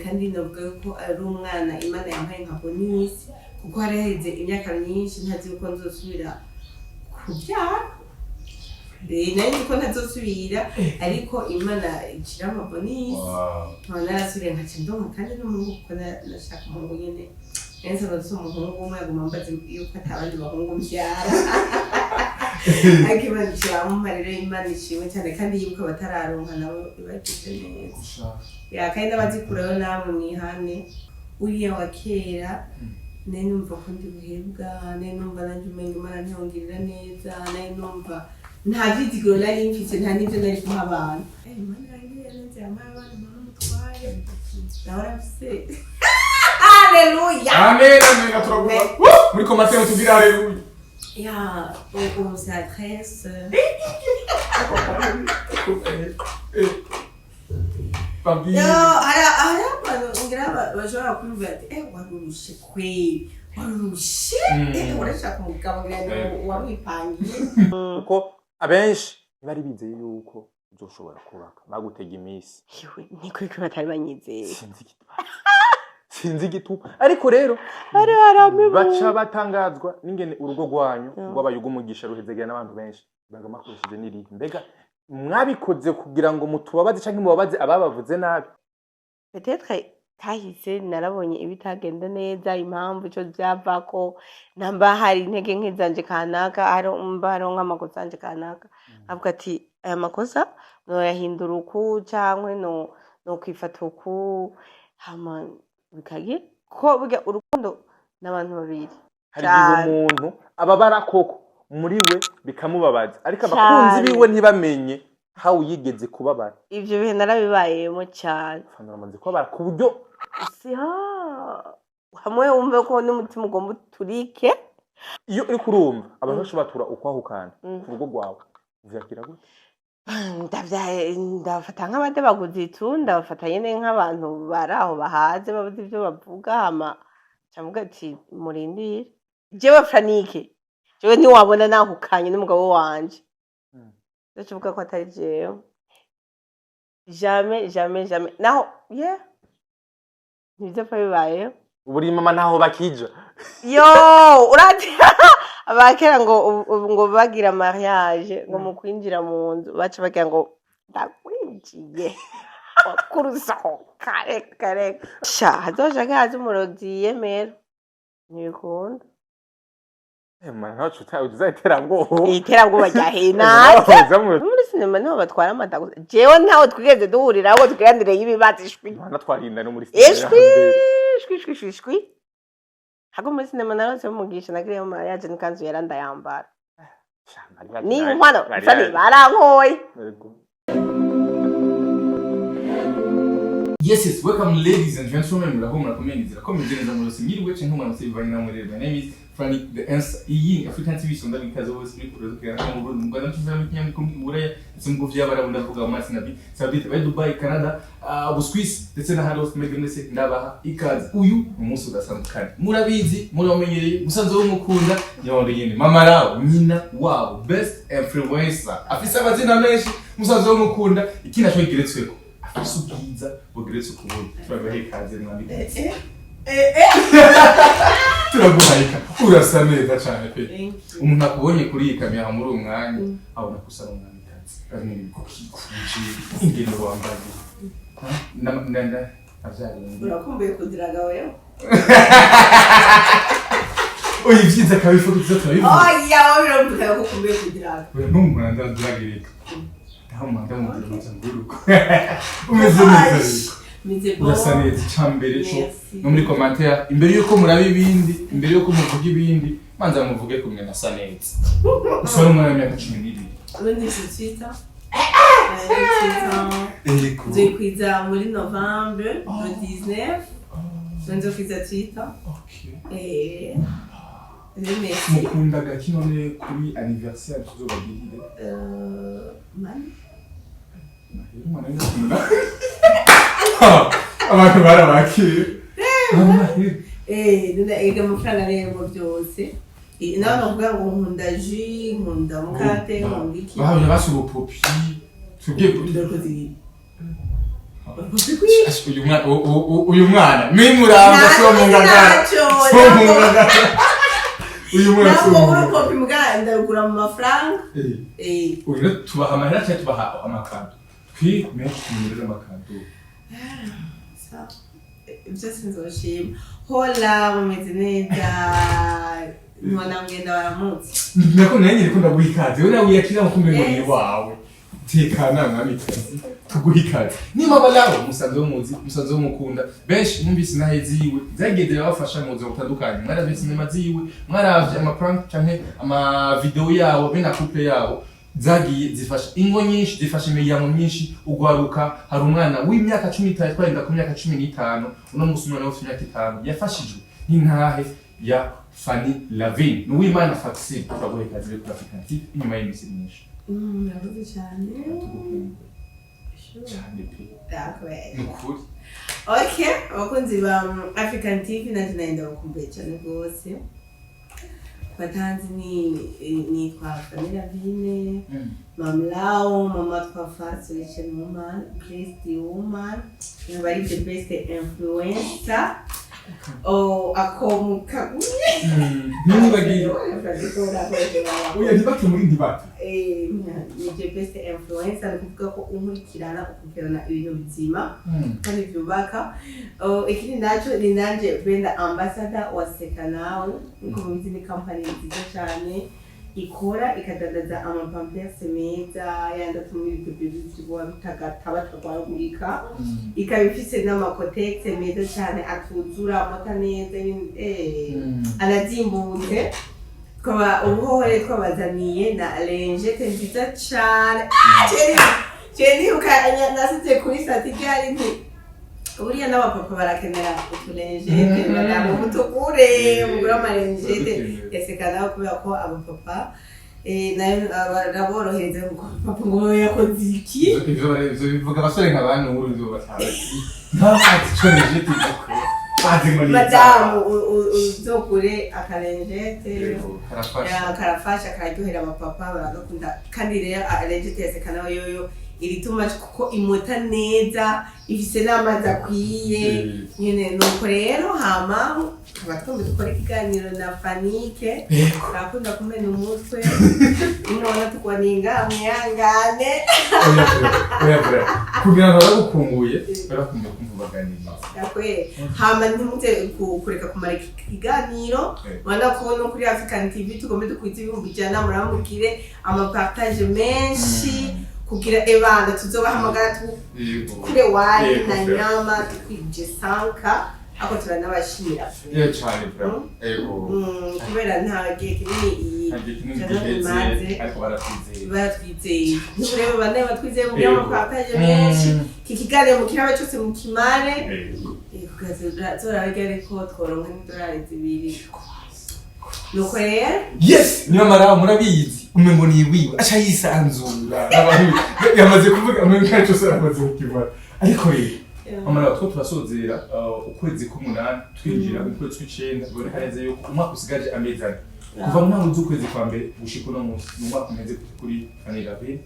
kandi navuga ko ari umwana Imana yampaye nka bonus kuko haraheze imyaka myinshi ntazi uko nzosubira kubyara nari ko ntazosubira ariko Imana ikira ama bonus narasubire nka cyandonka kandi n'umuhungu kuko nashaka umuhungu nyene neza bazo umuhungu umwe aguma mbaze yuko atabandi bahungu mbyara Akimana cyamparire Imana ishimwe cyane kandi yuko batararonka nabo ibagize neza kandi n'abazikurayo namwe mwihane uriya wa kera numva ko ndi buhebwa numva nanjye umenga Imana ntiyongirira neza numva nta vyizigiro nari mfise nta n'ivyo nari guha abantu Imana yangiriye neza yampaye abana mama mutwaye nahora mfise Haleluya Amen amen aturaguha muri commentaire tugira haleluya ya on s'adresse Papi ara ngira bashobora kumva ati warushe kweli warushe urashaka umugabo ngira wamwipangiye uko abenshi bari bizeye yuko uzoshobora kubaka bagutega imisi niko biko batari banyizeye sinzi gitu ariko rero baca batangazwa n'ingene urugo rwanyu rw'abayuga umugisha ruhezegera n'abantu benshi bagamakoresheje n'iri mbega mwabikoze kugira ngo mutubabaze canke mubabaze ababavuze nabi peut-être kahise narabonye ibitagenda neza impamvu ico byavako namba hari intege nk'izanje kanaka ari umbaro nk'amakosa anje kanaka avuga ati aya makosa no yahindura uku cyangwa no kwifata uku hama bikage ko burya urukundo n'abantu babiri hari umuntu ababara koko muri we bikamubabaza ariko abakunzi biwe ntibamenye how yigeze kubabara ivyo bihe narabibayemo cyane fanaramaze kubabara ku buryo hamwe wumve ko n'umutima ugomba turike iyo uri kurumva abantu bashobatura ukwahukana ku rugo rwawe vyakira gute ndafata nk'abade baguzi itunda bafata nyene nk'abantu baraho bahaze babuze ivyo bavuga hama cavuga ati murindire jewe Franike jewe ntiwabona nahukanye n'umugabo wanje ndacuvuga ko atari jewe jamais naho nivyo pa bibaye buri mama naho bakija yo urati abakera ngo bagira mariage ngo mu kwinjira mu nzu baca bagira ngo ndakwinjiye wakurusaho kare sha hazoja gaza umurozi yemera ntibikunda mana ntacu uzayiterangwo ryahena muri sinema niho batwara amata gusa jewe ntaho twigeze duhurira ahubwo tukiranire y'ibibazo ishwi mana twarinda no muri sinema ishwi hago muri sinema narose mugisha nagiriye mu mariage nikanzu yaranda yambara ni inkwano nsani barankoye Yes, welcome ladies and gentlemen. Murahumura kumenizira ko mugireza mu rose mwiriwe cyo nk'umwana se bivanye namwe rero. My name is Frank the answer. Iyi African TV sonda bikaza bose biri kuroza kugana mu Burundi. Mugana cyumva cyane ko mburaya simgo vyabara bundavuga mu masi nabi. Saudi by Dubai, Canada, Swiss ndetse na hano smege mwese ndabaha ikaze. Uyu umunsi udasanzwe. Murabizi, muramenyereye musanze wo mukunda nyondo yene. Mama rawo, nyina wabo, best influencer. Afisa abazina menshi musanze wo mukunda ikina cyo giretsweko. Subwiza bugeretse kubundi turabahe kaze mwanditse turaguhaika urasa neza cyane pe umuntu akubonye kuri iyi kamera muri umwanya abona kusara umwanditse ari ko kikuje ingendo wambaye nanda azari urakumbuye kudiraga wewe oyi vyiza kabifuza turabivuga oya urumbuka ko kumbuye kudiraga we n'umwanda ndagirika Manda mutuza nguruko umeze neza urasa neza cyambere cyo no muri commentaire imbere yuko murabe ibindi imbere yuko muvuga ibindi manza muvuge kumwe na saneza usoro umwana w'imyaka 12 ubundi cyita kwiza muri November 19 nzo kwiza cyita mukundaga kinone kuri anniversaire tuzobagirire mani abantu barabakira ega amafaranga rero byose nawe bavuga ngo nkunda ji nkunda mukate nkunda iki bahabye basubo popi tubye ndako ziri uyu mwana mimuramba so mungagara uyu mwana so urukopi muganda rugura mu mafaranga uyu tubaha amahera cyangwa tubaha amakado menshi amakado ibyo sinzoshima hola mumeze neza nona ngenda baramutse nako nanjye ndikunda guhikaze we nawe yakira mu kumenya wawe tekana mwamikazi tuguhikaze nima balawo musanze mukunda benshi mwumvise nahe ziwe zagendera bafasha mu buzima butandukanye mwaravye sinema ziwe mwaravye ama prank canke ama video yawo bena couple yawo zagiye zifasha ingo nyinshi zifasha imiryango myinshi ugwaruka hari umwana w'imyaka 15 twenda ku myaka 15 uno musumwana wo imyaka 5 yafashijwe n'intahe ya Fanny Lavin n'uwimana Faxi turagohekaze kuri African TV inyuma y'imisi myinshi naruzi cyane cyane pe dakwe nukuri okay abakunzi ba African TV naenda bakumbuye cyane rwose batanzi ni kwa Fanny Lavin mamlao mama twa fashion woman Christy woman bari the best influencer akomuka ntibagiye oya ntibatu muri ndibata ni the best influencer kuvuga ko umurikirana ukugerana ibintu bizima kandi byubaka ikindi naco ni nanje brand ambassador wa Sekanawe nko muzi ni company nziza cyane ikora ikadandaza amapampers meza yandatuma ibintu byo batagwaragurika ikabifise n'amakotex meza cyane atuzura amata neza anazimbutse kwa uruhore twabazaniye na lingette nziza cyane cyane ukanya nasite kuri strategy nti uriya n'abapapa barakenera utulengete badamu mutukure umugura amalengete yasekana kubera ko abapapa nayo baraborohereza ngo papa ngo yakoze iki ivyo bivuga abasore nk'abantu nk'uru batabazi ntafati cyo lengete ko madamu uzokure akalengete karafasha karyohera abapapa baragakunda kandi rero lengete yasekana yoyo irituma kuko imota neza ifise n'amazi akwiye nyene nuko rero hama abatwumva dukora ikiganiro na Fanike akunda kumena umutwe none tukwaninga mwihangane oya kugira ngo bagukunguye barakumva kumva baganira yakwe hama ntimuze kureka kumara ikiganiro wana ko no kuri African TV tugombe dukwiza ibihumbi 100 muramukire ama partage menshi kugira ebanda tuzobahamagara kure wari na nyama twije sanka ako turanabashira cyane bro kubera nta gihe kinini ariko baratwizeye nturebe bane batwizeye mu byama kwakaje menshi kikigare mu kiraba cyose mu kimare zora ko tworonka n'idolari 2 nuko rero yes niyo mara murabizi umengo ni wiwe acha yisanzura abantu yamaze kuvuga umengo cyo sara amaze kukivara ariko rero amara two turasozera ukwezi k'umunani twinjira mu kwezi kw'icenda bone haneze yuko umwaka usigaje amezi ane kuva mu ntango z'ukwezi kwa mbere gushika no mu mwaka umeze kuri Fanny Lavin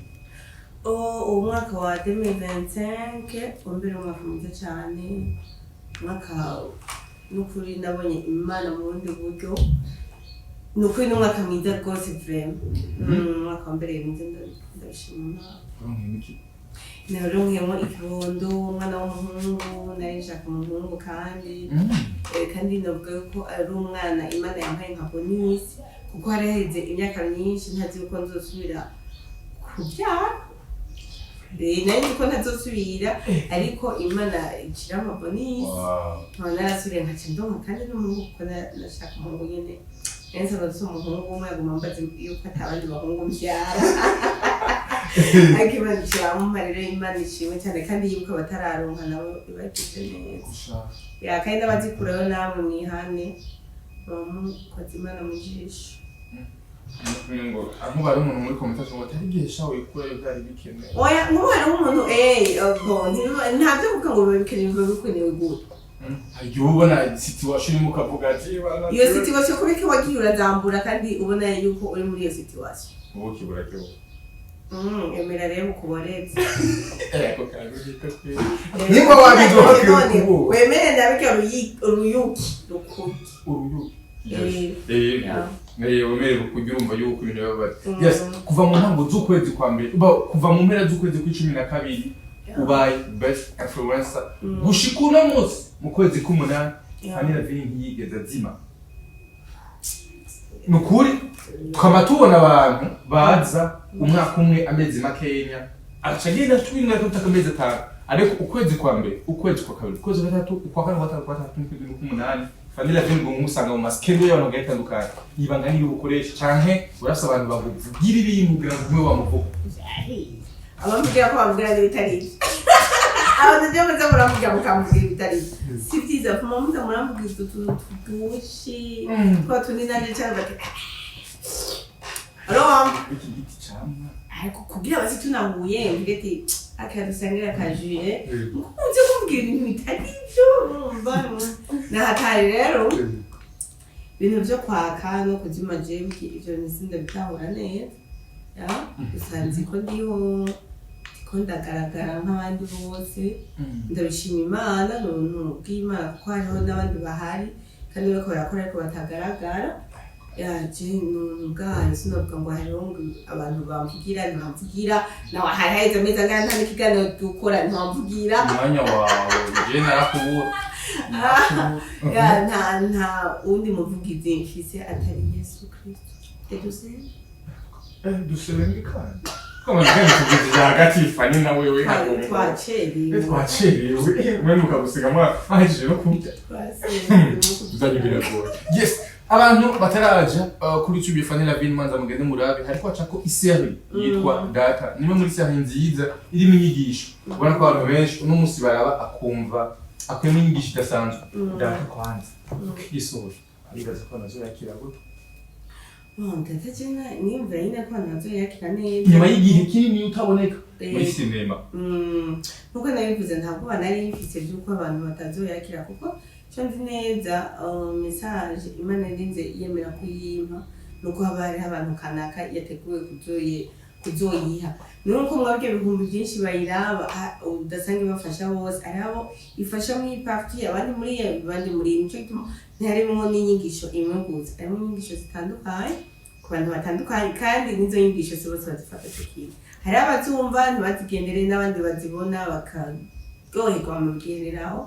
umwaka wa 2025 umbere umwaka mwiza cyane mwaka nukuri nabonye imana mu bundi buryo nukuri n'umwaka mwiza rwose vraiment umwaka wa mbere mwiza ndabishima naronkeyemo ikibondo umwana w'umuhungu nari nshaka umuhungu kandi navuga yuko ari umwana imana yampaye nka bonisi kuko hari haheze imyaka myinshi ntazi yuko nzosubira kubyara nari nzi ko ntazosubira ariko imana ikira ama bonisi nkaba narasubire nkaca ndonka kandi n'umuhungu kuko nashaka umuhungu nyene ensa ndose umuhungu umwe aguma mbaza yuko atabandi bahungu mbyara akimana cyamumparira imana ishimwe cyane kandi yibuka batararonka nabo ibagize neza kandi n'abazikurayo namwe mwihane bamukoze imana mu jisho ngo aho bari umuntu muri commentation ngo tarigesha wikurayo byari bikenewe oya nk'ubara umuntu ntabyo kuvuga ngo bikenewe bikenewe gute ayo ubona situation mu kavuga ati iyo situation kubiki wagiye urazambura kandi ubona yuko uri muri iyo situation ubu kibura cyo emera rero ukuboretse eko karagita kwe nimba wabidoke kubo wemere ndabike uruyuki wemere kugira umva yuko ibintu baba yes kuva mu ntango z'ukwezi kwa mbere kuva mu mpera z'ukwezi kwa 12 ubaye best influencer gushika uno munsi mu kwezi k'umunani Fanny Lavine ntiyigeze azima nukuri twama tubona abantu baza umwaka umwe amezi makenya acagenda twinga tutaka amezi 5 ariko ukwezi kwa mbere ukwezi kwa kabiri ukwezi kwa gatatu kwa kane kwa gatatu k'umunani Fanny Lavine ngo musanga mu maskendo y'abantu gatandukanye ibanga ni ubukoresha canke urasa abantu bavugira ibintu kugira ngo umwe wamuvuga abamubwira ko bamubwira bitari abantu byo baza muravuga mukamubwira bitari si byiza kuma muza muramubwira utuntu tudushi ko tuninaje cyane bati alors iki giti cyamwa ariko kugira basi tunahuye ngeti akadusangira kajuye mukunze kumbwira ibintu bitari byo na hatari rero ibintu byo kwaka no kuzima jewe ibyo nisinda bitahura neza ya usanze ko ndiho ndagaragara nk'abandi bose ndabishima Imana n'ubuntu bw'Imana kuko hariho n'abandi bahari kandi bako barakora ariko batagaragara yaje n'ubwayo sinovuga ngo hariho abantu bamvugira ntamvugira nawe haheze ameza ngana nta n'ikiganiro dukora ntamvugira umwanya wawe je narakubura ya nta undi muvugizi mfise atari Yesu Kristo dusenge kandi kama ngene tugize hagati Fanny na wewe twacherewe mwe mukagusiga mahejije no kumta uzanyibira go yes abantu bataraja kuri YouTube Fanny Lavine manza mugende murabe hariko acako iserie yitwa Data nimwe muri serie nziza irimo inyigisho ubona ko abantu benshi uno musi baraba akumva akwema inyigisho idasanzwe Data kwanza isoje aribaza ko nazo yakira gute Tata jena nimva ina kwa nazo yakira neza nyuma y'igihe kinini utaboneka muri sinema nuko nabivuze ntabwo banari mfite byuko abantu batazoyakira kuko cyo nzi neza message Imana irinze yemera kuyimpa nuko habari abantu kanaka yateguwe kuzoyiha nuko mwabwe ibihumbi byinshi bayiraba udasanga bafasha bose arabo ifasha mu party abandi muri nico ntarimo n'inyigisho imwe gusa arimo inyigisho zitandukanye ku bantu batandukanye kandi nizo nyigisho zose bazifata cyane hari abazumva ntibazigendere n'abandi bazibona bakaryoherwa mu bwihereraho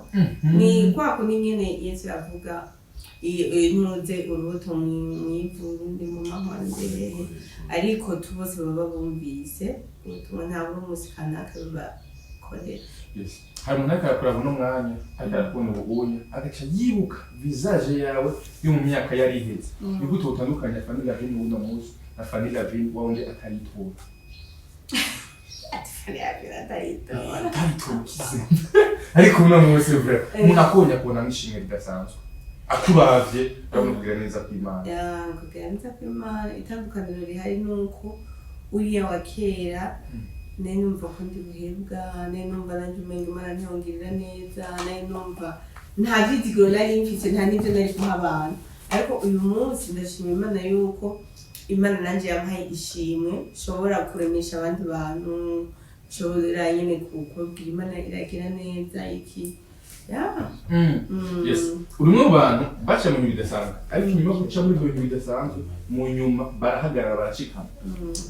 ni kwa kundi nyene Yesu avuga ntuze urubuto mwivu ndi mu mahwanze ariko tubose baba bumvise ubutumwa ntabwo umunsi kanaka bakorera hari umuntu akakora buno mwanya akakubona ubugunya agaca yibuka visage yawe yo mu myaka yari iheze nigute utandukanya Fanny Lavine uno munsi na Fanny Lavine wonde ataritora ariko uno munsi bra munakonya kubona nk'ishimwe ridasanzwe akuravye baramubwira neza ku Imana ya kugira neza ku Imana itandukaniro rihari nuko uriya wa kera numva ko ndi buhebwa numva nanjye umenga Imana ntiyongirira neza numva nta vyizigiro nari mfise nta n'ivyo nari kuha abantu ariko uyu munsi ndashima Imana yuko Imana nanjye yampaye ishimwe shobora kuremesha abandi bantu shobora nyene kubwira Imana iragira neza iki yes urumwe abantu bacha mu bidasanzwe ariko nyuma guca muri ibintu bidasanzwe mu nyuma barahagarara baracikana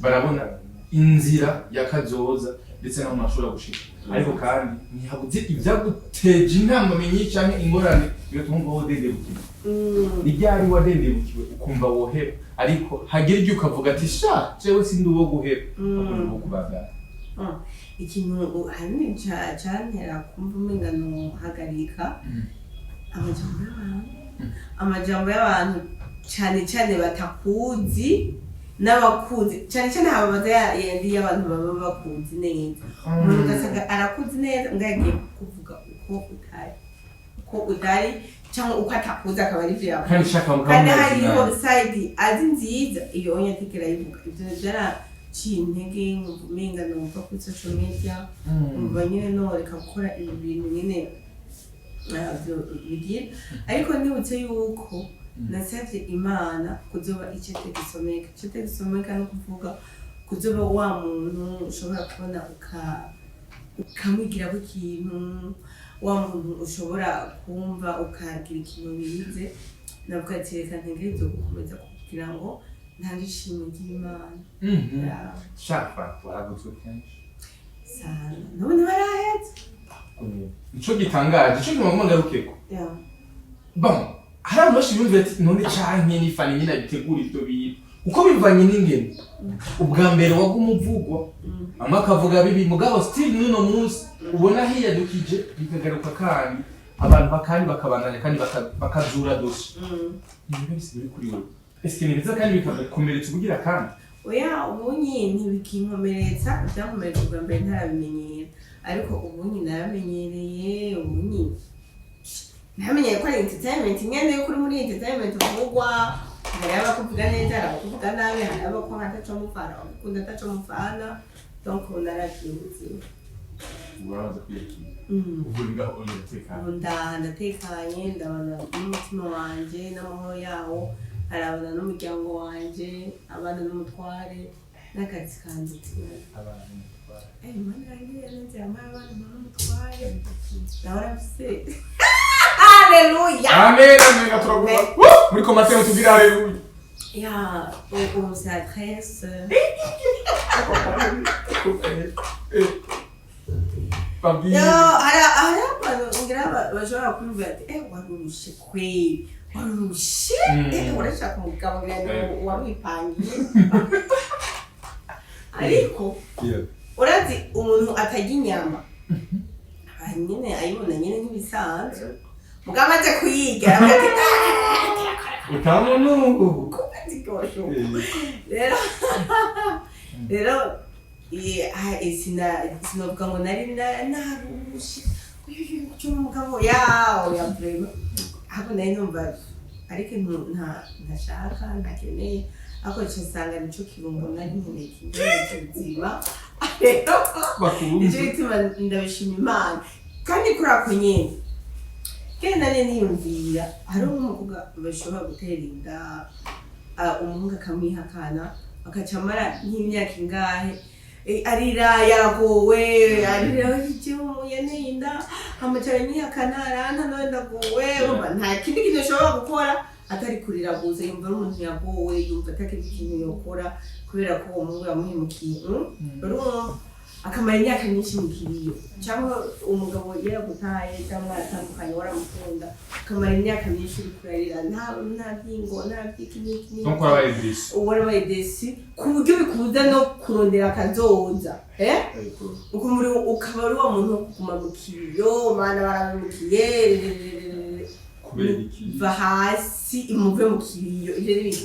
barabona inzira yakazoza ndetse naho mashobora gushika ariko kandi ntihabuze ibyaguteje intambwe nyinshi cyane ingorane bigatuma ngo wodendebukiwe ibyari wadendebukiwe ukumva woheba ariko hagera ibyo ukavuga ati sha jewe sindi uwo guheba akunda uwo kubagara ikintu hanini cyantera kumva umenga no hagarika amajambo y'abantu cyane batakuzi n'abakuzi cyane hababaza yandi y'abantu baba bakuzi neza umuntu ugasanga arakuzi neza ngagiye kuvuga uko utari cyangwa uko atakuzi akaba ari byo yavuga kandi hariho side azi nziza iyo onyatikira yivuga ibyo intege umenga numva kuri social media umva nyine noreka gukora ibi bintu nyine bigira ariko nibutse yuko nasavye Imana kuzoba icete gisomeka no kuvuga kuzoba wa muntu ushobora kubona ukamwigira ku kintu wa muntu ushobora kumva ukagira ikintu bize navuga ati reka ntegereze gukomeza kugira ngo ntange ishimwe ry'Imana. Shaka waragutse kenshi sana none barahetse nico gitangaje ico kimwe ngaruke ko bon hari abashimye ati none canke ni fani nyina bitegura ivyo bintu uko bivanye n'ingene ubwa mbere wagumuvugwa amakavuga bibi mugabo still nuno munsi ubona hiyadukije bikagaruka kandi abantu bakandi bakabandanya kandi bakazura dose ibintu bise biri kuri wowe eske nibeza kandi bikakomeretsa kugira kandi oya ubunyi ntibikinkomeretsa byankomeretsa ubwa mbere ntarabimenyera ariko ubunyi naramenyereye ubunyi namenyeye ko ari entertainment nyene yo kuri muri entertainment uvugwa hari abakuvuga neza hari abakuvuga nabi hari abakora ataco mufana ukunda ataco mufana donc narabyuzi uraza kwiyakira uvuga onye ndatekanye ndabana n'umutima wanje n'amahoro yawo arabana n'umuryango wanje abana n'umutware n'akazi kanje abantu Imana yanjye yanze amabana n'umutware ndahora mfise Haleluya Amen amen turavuga muri commentaire tugira haleluya ya on s'adresse Papi ara ngira bashobora kumva ati warushe kweli warushe urashaka umugabo ngene wamwipangiye ariko urazi umuntu atajya inyama nyine ayibona nyine nk'ibisanzwe mugabo aje kuyiga utamuntu rero sinavuga ngo nari narushe cyo umugabo yawe yavrema ahubwo nari numva ariko ntashaka ntakeneye ako nsanga nico kirungo nari nkeneye kizima nicyo gituma ndabishima Imana kandi kuri ako nyene kenda niyumvira hari umukobwa bashobora gutera inda umuhungu akamwihakana akacamara nk'imyaka ingahe arira yagowe arira yeneye inda amacara nyihakana aranta nawe ndagowe nta kindi kintu ashobora gukora atari kurira gusa yumva n'umuntu yagowe yumva atakindi kintu yokora kubera ko uwo muhungu yamuhemukiye akamara imyaka myinshi mu kiriyo cyangwa umugabo yaragutaye cyangwa atandukanye waramukunda akamara imyaka myinshi uri kurarira nta byingo nta by'ikiniki warabaye desi ku buryo bikubuza no kurondera akazoza ukaba ari wa muntu wo kuguma mu kiriyo mana baramukiye va hasi imuve mu kiriyo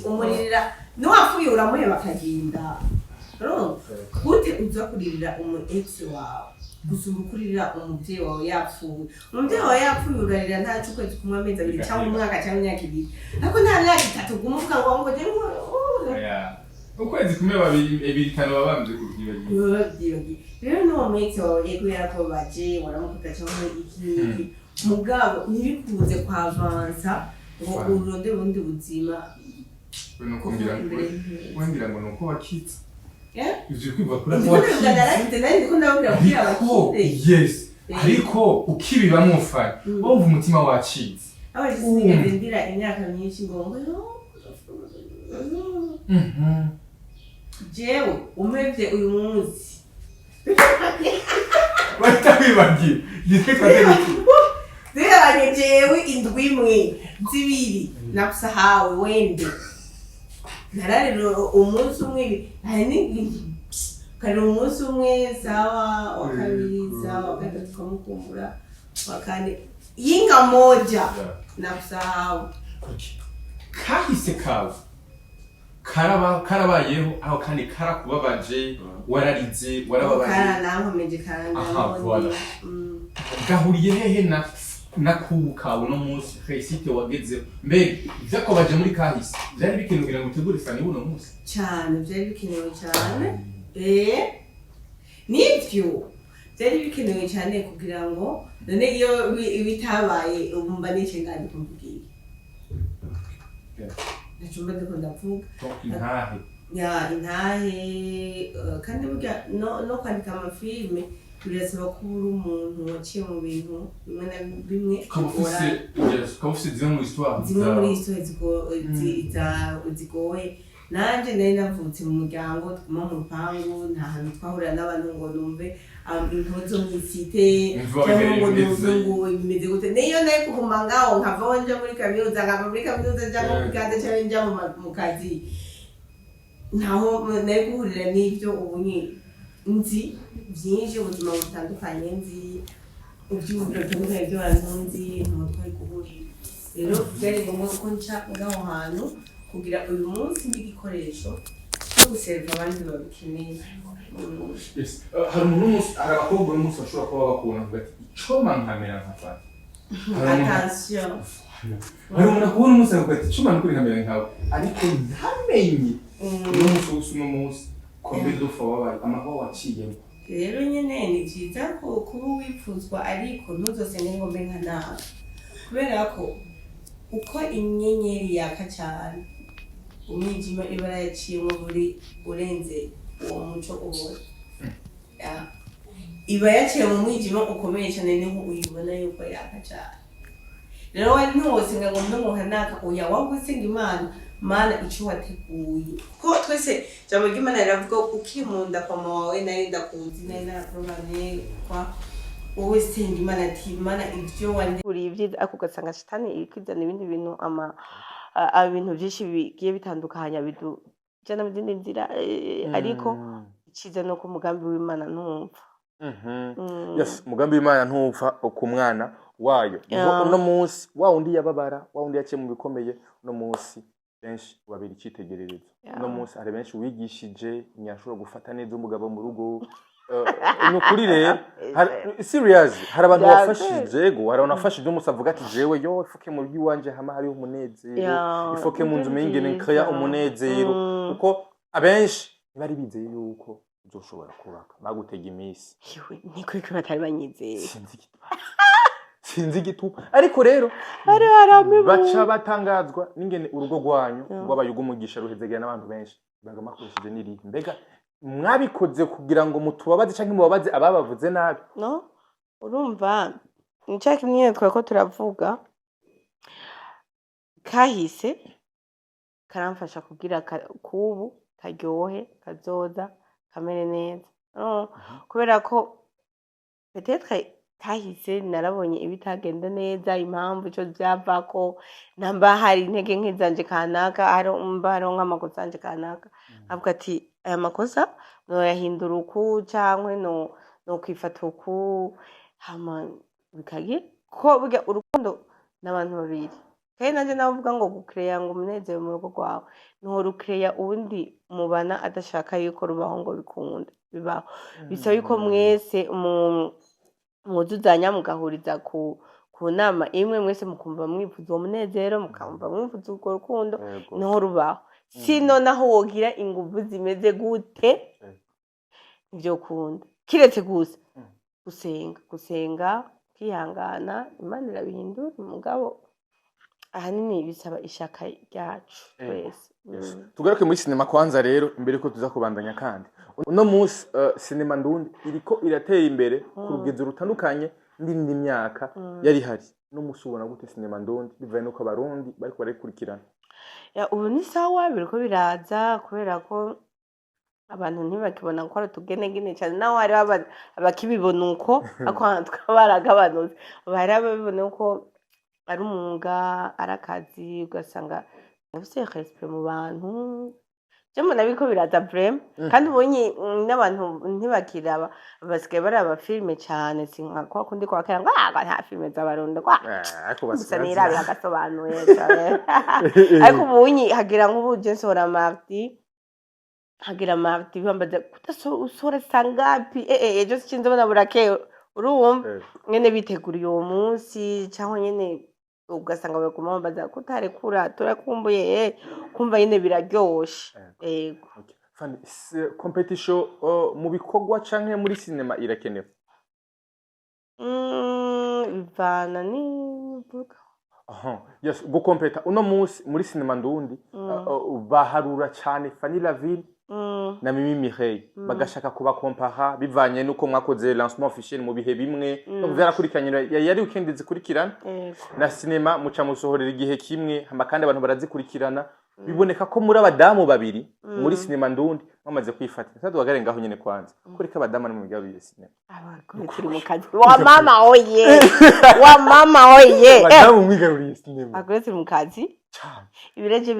umuririra niwapfuye uramuheba akagenda gute uza kuririra umu ex wawe gusumba kuririra umuvyeyi wawe yapfuye umuvyeyi wawe yapfuye urarira ntacu kwezi kumwe amezi abiri cyangwa umwaka cyangwa imyaka ibiri ariko nta myaka itatu gumuka ngo je ukwezi kumwe babiri kano babamze kubyibagiye rero n'uwo mu ex wawe yego yarakubabaje waramukuta cyangwa iki mugabo ntibikubuze kwavansa ngo uronde ubundi buzima wendira ngo nuko wakitse ivyo kwiva kuri yes ariko ukibibamwo fari wumva umutima wacitse abajisindira imyaka myinshi ngo jewe umevye uyu munsi watabibagiye zirabanye jewe indwi imwe zibiri nakusahawe wende narariro umunsi umwe kari umunsi umwe sawa wa kabiri sawa wa gatatu tukamukumbura wa kane yinga moja nakusahawe kahise kawe karabayeho aho kandi karakubabaje wararize warababaje karanankomeje karangana gahuriye hehe nakubu kawe no munsi réussite wageze mbere vyakobaje muri kahise byari bikenewe kugira ngo utegure fani uno munsi cyane byari bikenewe cyane nivyo byari bikenewe cyane kugira ngo none iyo bitabaye ubumba n'iki ngani kumvugiye ndacumba ndiko ndavuga intahe ya intahe kandi burya no kwandika amafilme birasaba ko uri umuntu waciye mu bintu bimwe na bimwe kabufise zimwe muri histoire zigoye nanje nari navutse mu muryango tuguma mu rupangu nta hantu twahurira n'abantu ngo numve intozo mw'isite cyangwa ngo numve ngo bimeze gute niyo nari kuhuma ngaho nkavaho nja muri kaminuza nja mu bigande cyangwa nja mu kazi ntaho nari guhurira n'ibyo ubu nzi byinshi ubuzima butandukanye nzi iby'ubuzima butandukanye by'abantu nzi ntaho twari guhurira rero byari ngombwa ko nca ngaho hantu kugira uyu munsi n'igikoresho cyo guserva abandi babikeneye. Hari abakobwa b'umunsi bashobora kuba bakubona ngo ati icoma nkamera nka Fani. Attention. Hari umuntu akubona umunsi ngo ati icoma nukuri nkamera nkawe ariko ntamenye uno munsi kombe dufa wabaye amahwa waciyemo. Rero nyine ni byiza ko kuba wipfuzwa ariko ntuzosenge ngo mbe nka nawe kubera ko uko inyenyeri yaka cyane umwijima ibara yaciyemo buri urenze uwo muco ubona iba yaciye mu mwijima ukomeye cyane niho uyibona yuko yaka cyane rero wari ntuwosenga ngo mbe muhanaka oya wagusenga Mana icyo wateguye ko twese jambo ry'Imana riravuga ukimunda kwa mawe nari ndakuzi nari naraprogramye kwa wowe senga Imana ati Mana ibyo wanduriye ibyiza ako gasanga shitani ikizana ibindi bintu ibintu byinshi bigiye bitandukanya bidujana mu zindi nzira ariko ikiza no ku mugambi w'Imana ntumva yes umugambi w'Imana ntumva ku mwana wayo no munsi wa undi yababara wa undi yaciye mu bikomeye no munsi benshi babiri cyitegererezo no munsi ari benshi wigishije nyashobora gufata neza umugabo mu rugo no kuri rero serious hari abantu bafashije go hari unafashije umunsi avuga ati jewe yo ifoke mu rugi wanje hama hari umunezero ifoke mu nzu mengene nkaya umunezero kuko abenshi bari bizeye yuko uzoshobora kubaka bagutega imisi niko iko batari banyizeye sinzi gitu ariko rero baca batangazwa n'ingene urugo rwanyu rwabayuga umugisha ruhezegera n'abantu benshi bagamakoresheje n'iri mbega mwabikoze kugira ngo mutubabaze canke mubabaze ababavuze nabi no urumva nicaka imwe twako turavuga kahise karamfasha kugira kubu karyohe kazoza kamere neza kubera ko peut-être kahise narabonye ibitagenda neza impamvu cyo byavako namba hari intege nk'izanje kanaka ari nk'amakosa anje kanaka avuga ati aya makosa no yahindura uku cyangwa no kwifata uku hama bikagira ko burya urukundo n'abantu babiri kandi nanje navuga ngo gucreya ngo umunezero mu rugo rwawe no rucreya ubundi mubana adashaka yuko rubaho ngo bikunda bibaho bisaba yuko mwese muzuzanya mugahuriza ku nama imwe mwese mukumva mwifuza uwo munezero mukamva mwifuza urwo rukundo niho rubaho sino naho wogira ingufu zimeze gute ibyo kunda kiretse gusa gusenga kwihangana Imana irabihindura umugabo ahanini bisaba ishaka ryacu twese tugaruke muri sinema kwanza rero imbere ko tuza kubandanya kandi uno munsi sinema ndundi iriko iratera imbere ku rugezo rutandukanye n'indi myaka yari hari no musubona gute sinema ndundi bivaye nuko abarundi bariko barikurikirana ubu ni sawa biriko biraza kubera ko abantu ntibakibona ko tugenegene cyane naho hari abakibibona uko twabaragabanutse bari babibona uko ari umwuga arakazi ugasanga nafise respect mu bantu Jemo nabiko biraza brem kandi ubonye n'abantu ntibakiraba basigaye baraba filme cyane sinka kwa kundi kwa kera nta filme z'abarundi kwa gusa nirabe hagasobanuye cyane ariko ubonye hagira nk'ubu Jensen ora Marti hagira Marti bambaza kutasora sangapi ejo sinzi bona burake urumva nyene biteguriye uwo munsi cyangwa nyene ugasanga baguma bambaza kutarekura turakumbuye kumva nyine biraryoshe yego Fani competition mu bikorwa canke muri cinema irakenewe ivana ni buka yes go competa uno munsi muri cinema ndundi baharura cyane Fanny Laville na Mimi Mireille bagashaka kuba compara bivanye nuko mwakoze lancement officiel mu bihe bimwe no byarakurikiranye yari weekend zikurikirana na cinema muca musohorera igihe kimwe hama kandi abantu barazikurikirana biboneka ko muri abadamu babiri muri cinema ndundi bamaze kwifatira kandi wagarengaho nyene kwanza kuri ka abadamu ari mu migabo ya cinema turi mu kazi wa mama oye abadamu mwigaruriye cinema agoretse mu kazi ibireje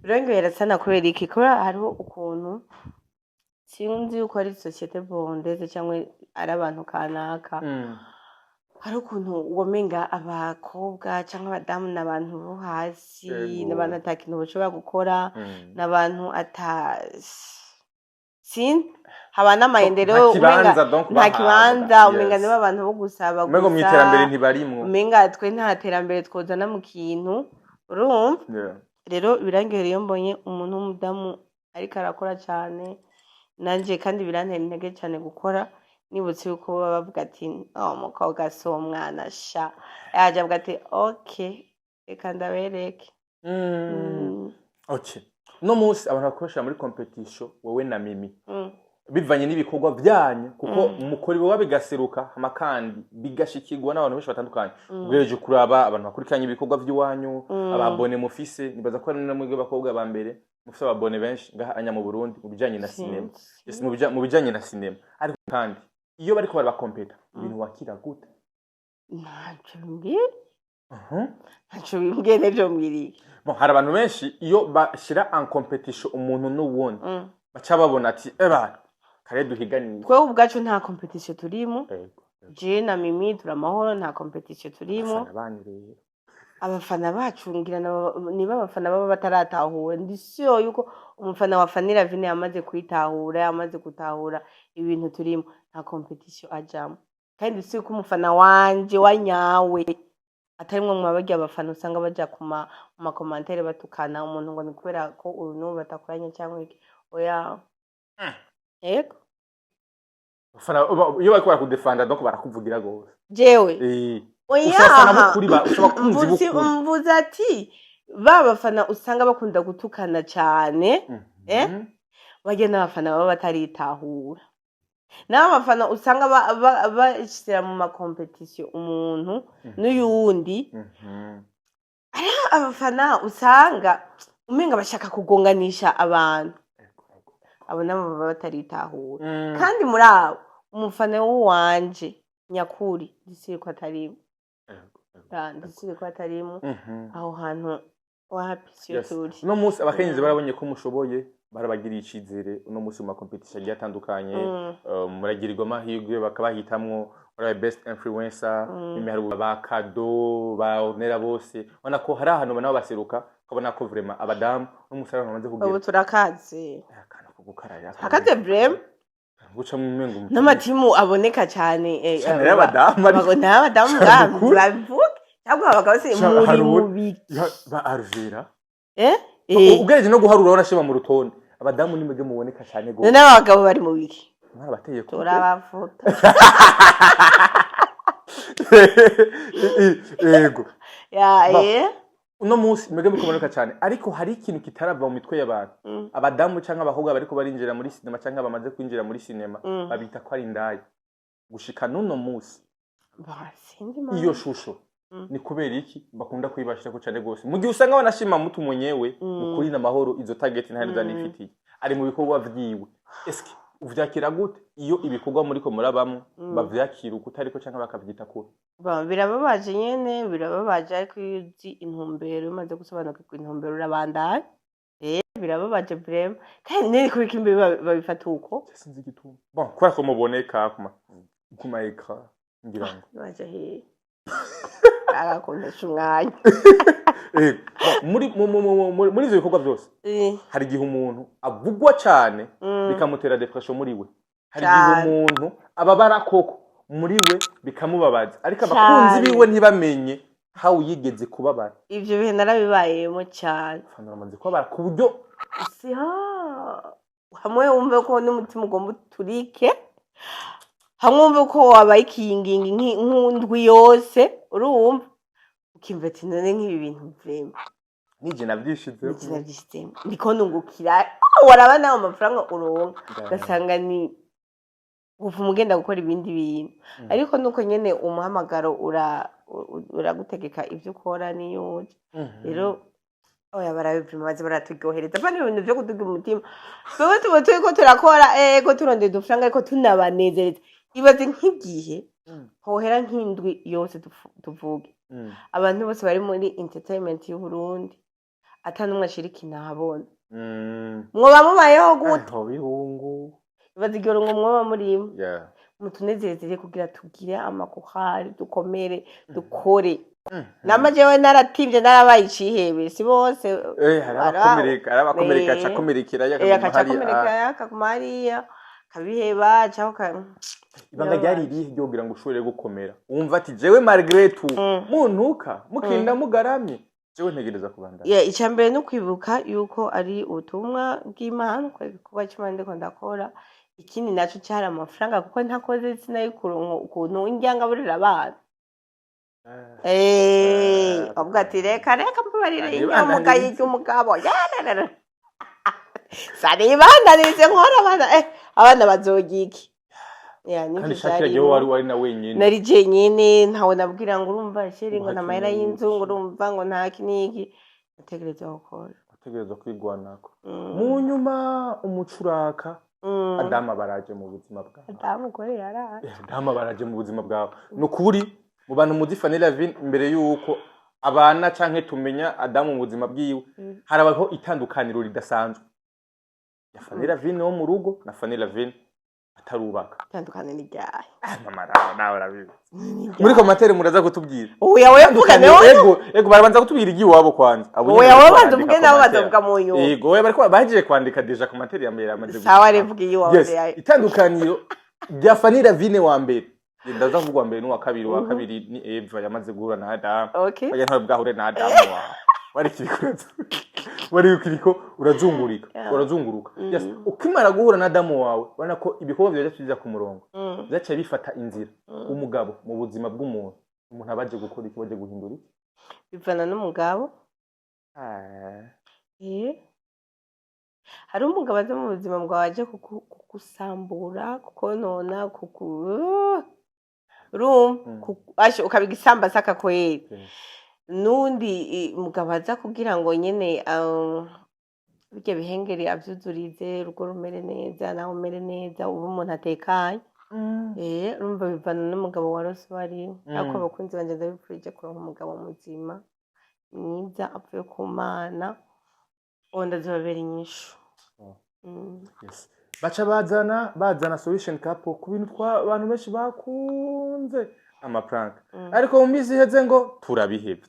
birangyohera sana kubera iki kubera hariho ukuntu sinzi uko ari societe bondeze cyangwa ari abantu kanaka hari ukuntu womenga abakobwa cyangwa abadamu n'abantu bo hasi n'abantu atakintu bashobora gukora n'abantu habana amaendero nta kibanza umenga niba abantu bo gusaba gusa umenga mu iterambere ntibarimwo umenga twe nta terambere twozana mu kintu urumva rero birangyohera iyo mbonye umuntu w'umudamu ariko arakora cyane nanje kandi birantera intege cyane gukora nibutse yuko baba bavuga ati umukobwa si umwana sha yaje avuga ati okay reka ndabereke okay no munsi abantu bakoresha muri competition wowe na Mimi bivanye n'ibikorwa byanyu kuko umukori wawe bigaseruka amakandi bigashikirwa n'abantu benshi batandukanye ugereje kuraba abantu bakurikiranye ibikorwa by'iwanyu ababone mufise nibaza ko ari namwe bakobwa ba mbere mufise ababone benshi ngahanya mu Burundi mu bijanye na cinema mu bijanye na cinema ariko kandi iyo bariko bari bakompeta ibintu wakira gute ntaco bimbwiye n'ivyo mbwiriye hari abantu benshi iyo bashira en competition umuntu n'uwundi baca babona ati kare duhiganiye twe ubwacu nta competition turimo je na Mimi turamahoro nta competition turimo abafana bacu ngira niba abafana baba bataratahura ndisiyo yuko umufana wa Fanny Laville yamaze kwitahura yamaze gutahura ibintu turimo nta competition ajamo kandi si ko umufana wanje wanyawe atarimwe mu babagi abafana usanga baja ku ma commentaire batukana umuntu ngo ni kubera ko uruno batakuranye cyangwa iki oya ego ufana iyo bari kubara kudefanda donc barakuvugira gose jewe oya mvuze ati babafana usanga bakunda gutukana cyane bagenda abafana baba bataritahura n'abafana usanga bashyira mu makompetisiyo umuntu n'uyundi ari abafana usanga umenga bashaka kugonganisha abantu abo nabo baba bataritahura kandi muri abo umufana wanje nyakuri ndisire ko atarimo aho hantu wahapisiyo turi no munsi abakenyezi barabonye ko mushoboye barabagiriye icizere uno munsi mu makompetisiyo agiye atandukanye muragirirwa amahirwe bakabahitamwo aba best influencer imiharuro ba kado ba onera bose ubona ko hari ahantu nabo baseruka ukabona ko vraiment abadamu n'umusaruro bamaze kugira ubu turakaze akana ko gukararira akaze brem guca mu mengo n'amatimu aboneka cyane abadamu n'abadamu bavuga cyangwa abagabo se muri mubi ba Arvera ugereje no guharura urashima mu rutonde abadamu nimege muboneka cyane go n'abagabo bari mu biki mwarabateye ko turabavuta ego ya uno munsi mwege mukomonoka cyane ariko hari ikintu kitarava mu mitwe y'abantu abadamu cyangwa abahungu bariko barinjira muri cinema cyangwa bamaze kwinjira muri cinema babita ko ari indaya gushika nuno munsi iyo shusho ni kubera iki bakunda kwibashira ko cyane gose mu gihe usanga banashima mutu munyewe mukuri na mahoro izo target ntari zanifitiye ari mu bikorwa vyiwe eske uvyakira gute iyo ibikorwa muri ko murabamwe bavyakira uko ariko cyangwa bakavyita ko birababaje nyene birababaje ariko yuzi intumbero imaze gusobanukirwa intumbero urabandanya birababaje brem kandi neri kuri kimbe babifata uko sinzi gitumba bon kwa ko muboneka kuma ekra ngira ngo baje he agakunda shumwanya muri izo bikorwa byose hari igihe umuntu avugwa cyane bikamutera depression muri we hari igihe umuntu ababara koko muri we bikamubabaza ariko abakunzi biwe ntibamenye how yigeze kubabara ivyo bihe narabibayemo cyane fanamaze kubabara ku buryo si hamwe wumve ko n'umutima ugomba turike hamwe wumve ko wabaye ikiyingingi nk'undwi yose urumva ukimva ati none nk'ibi bintu vrema nije navyishizeho ndiko nungukira waraba nawe amafaranga uronka gasanga ni gufuma ugenda gukora ibindi bintu ariko nuko nyene umuhamagaro uragutegeka ivyo ukora niyo rero oya barabipima baze baraturyohereza bane ibintu vyo kuduga umutima twebwe tuba turiko turakora ego turondera udufaranga ariko tunabanezereza ibaze nk'igihe hohera nk'indwi yose tuvuge abantu bose bari muri entertainment y'u Burundi atanumwe ashirika inahabona mwoba mubayeho gute bihungu bazigero ngo mwoba murimo mutunezereze kugira tugire amakuhari dukomere dukore namajewe narativye narabaye icihebe si bose arabakomereka cakomerekera yakakumariya kabiheba cyangwa ibanga ryari irihe ryo kugira ngo ushobore gukomera wumva ati jewe malgré tout muntuka mukinda mugaramye jewe ntegereza kubandana icambere no kwibuka yuko ari ubutumwa bw'Imana kuba cy'Imana ndiko ndakora ikindi naco cyari amafaranga kuko ntakoze sinayikuronka ukuntu injyanga burira abana avuga ati reka mbabarire inyamuga y'umugabo sari bana nize nkora abana bazogiki kandi shakira je wari na wenyine nari je nyene ntawe nabwira ngo urumva sheri ngo namayira y'inzu ngo urumva ngo nta kiniki ategereza gukora ategereza kwigwanako mu nyuma umucuraka Adama baraje mu buzima bwawe Adama gore yaraje Adama baraje mu buzima bwawe no kuri mu bantu muzi Fanny Lavine imbere yuko abana canke tumenya Adamu mu buzima bwiwe harabaho itandukaniro ridasanzwe ya Fanny Lavine wo mu rugo na Fanny Lavine atarubaka tandukane ni ryaye mama nawe rabizi muri komatere muraza kutubwira oya wevuga ego barabanza kutubwira igi wabo kwanza oya wabanza uvuge nawe bazavuga mu nyuma ego oya bariko bahejeje kwandika deja komatere ya mbere amaze sawa revuga iyi wawe itandukaniro rya Fanny Lavine wa mbere ndaza kuvugwa mbere n'uwa kabiri ni Eva yamaze guhura na Adam bajya ntawe bwahure na Adam wari kiriko urazunguruka yes ukimara guhura na Adam wawe bana ko ibikorwa byaje tuziza ku murongo byaca bifata inzira umugabo mu buzima bw'umuntu umuntu abaje gukora iki baje guhindura iki bivana n'umugabo hari umugabo aje mu buzima bwawe kugusambura kukonona asho ukabigisamba saka kweli nundi mugabo aza kugira ngo nyene bike bihengere avyuzurize rugo rumere neza naho umere neza ubu umuntu atekanye urumva bivana n'umugabo warose bari ariko abakunzi banje ndabipfurije kuronka umugabo muzima mwiza apfuye ku Mana onda zibabera inyishu yes baca bazana solution couple ku bintu abantu benshi bakunze amaprank ariko mu mizi heze ngo turabihebye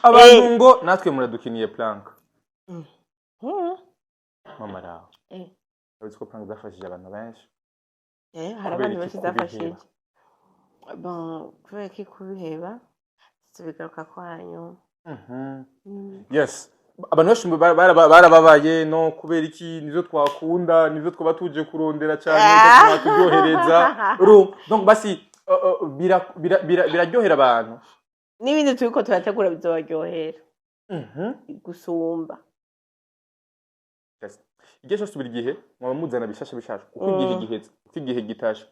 abantu ngo natwe muradukiniye prank mama rawo uretse ko prank zafashije abantu benshi hari abantu benshi zafashije kubera ko kubiheba tubigaruka kwanyu yes abantu benshi barababaye no kubera iki nizo twakunda nizo twaba tuje kurondera cyane no turyohereza donc basi biraryohera abantu n'ibindi turiko turategura bizobaryohera gusumba igihe cyose buri gihe mwaba muzana bishasha uko igihe giheze uko igihe gitashe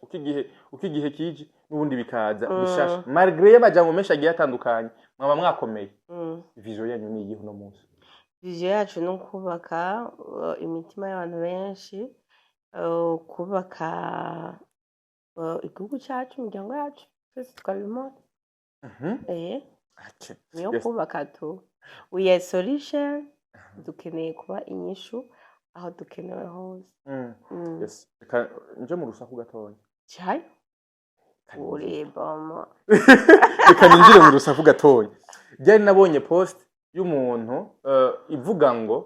uko igihe kije n'ubundi bikaza bishasha malgré y'amajambo menshi agiye atandukanye mwaba mwakomeye vision yanyu ni igihe no munsi vision yacu no kubaka imitima y'abantu benshi kubaka igihugu cyacu imiryango yacu twese twabimora niyo kubaka tu we are solution dukeneye kuba inyishu aho dukenewe hose yes nje mu rusaku gatoya cyane urebama reka ninjire mu rusaku gatoya byari nabonye post y'umuntu ivuga ngo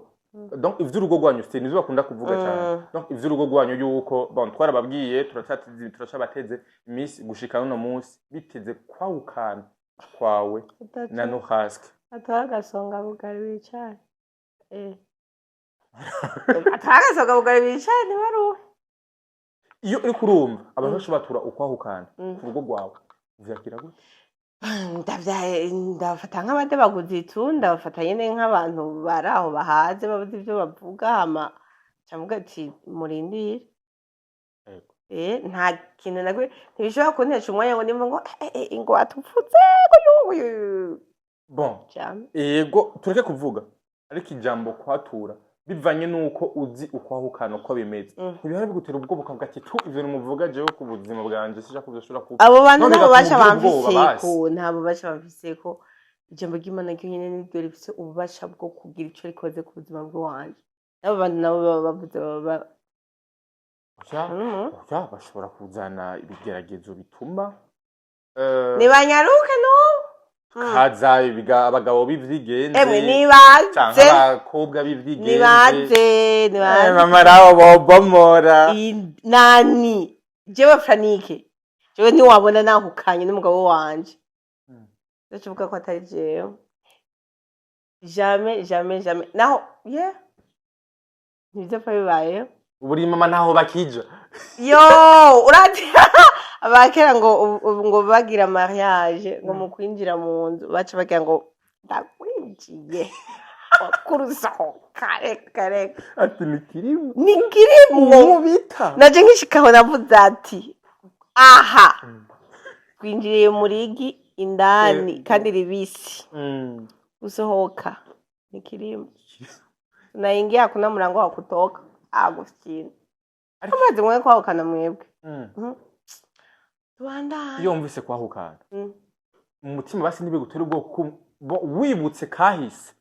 donc ivy'urugo rwanyu se nizo bakunda kuvuga cyane donc ivy'urugo rwanyu yuko bon twarababwiye turacabateze miss gushika no munsi biteze kwawukana kwawe na no haske ataragasonga bugari bicaye ataragasonga bugari bicaye ni baruhe iyo uri kurumva abantu batura ukwahukana ku rugo rwawe vyakira gute ndabafata nk'abadebaguzi tu ndabafata nyene nk'abantu bari aho bahaze babuze ivyo bavuga hama cavuga ati murindire nta kintu nagwe ntibishobora kuntesha umwanya ngo nimba ngo watupfutse bon yego tureke kuvuga ariko ijambo kwatura bivanye nuko uzi ukwahukana uko bimeze ntibihora bigutera ubwoba ukavuga ati tu ivyo nimuvuga jewe ku buzima bwanje sija kuvyashobora kuba abo bantu nabo basha bamfiseko ijambo ry'Imana ryo nyene niryo rifise ububasha bwo kugira ico rikoze ku buzima bwanje abo bantu nabo bavuze bashobora kuzana ibigeragezo bituma nibanyaruke no haza abagabo b'ivyigenze nibaze abakobwa b'ivyigenze nibaze mama rabo bobomora nani jewe Franike jewe ntiwabona nahukanye n'umugabo wanje ndacuvuga ko atari jewe jamais naho nivyo pa bibaye buri mama naho bakija yo urati abakera ngo bagira mariage ngo mu kwinjira mu nzu baca bagira ngo ndakwinjiye kurusohoka kare ati nikirimo bita naje nkishikaho navuze ati aha kwinjiriye murigi indani kandi ribisi usohoka nikirimo naingia kuna mlango wa kutoka agufitini amaze mwe kwahukana mwebwe Rwanda iyo mvise kwahukana mu mutima basi nibigutera ubwoko wibutse kahise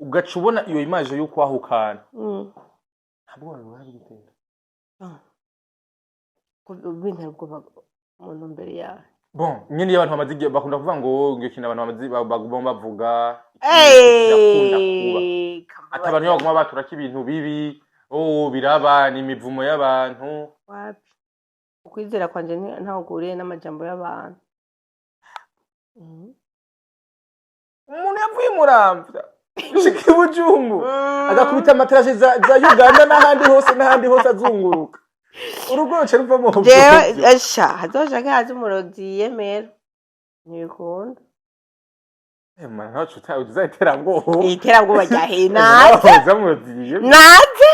ugaca ubona iyo image yo kwahukana ntabwo wabona bigutera ko bintera ubwo umuntu mbere yawe bon nyine abantu bamaze bakunda kuvuga ngo ngiye kina abantu bamaze bagomba bavuga atabantu bagomba batura k'ibintu bibi biraba ni imivumo y'abantu wapi ukwizera kwanje ntaguriye n'amajambo y'abantu umuntu yavuye muramvya ushika ibujumbu agakubita amataraje za Uganda n'ahandi hose azunguruka urugo ruce ruvamo jewe asha hazoja kazi umurozi yemera ntibikunda mana ntacu uzayitera ngo iterabwoba rya naze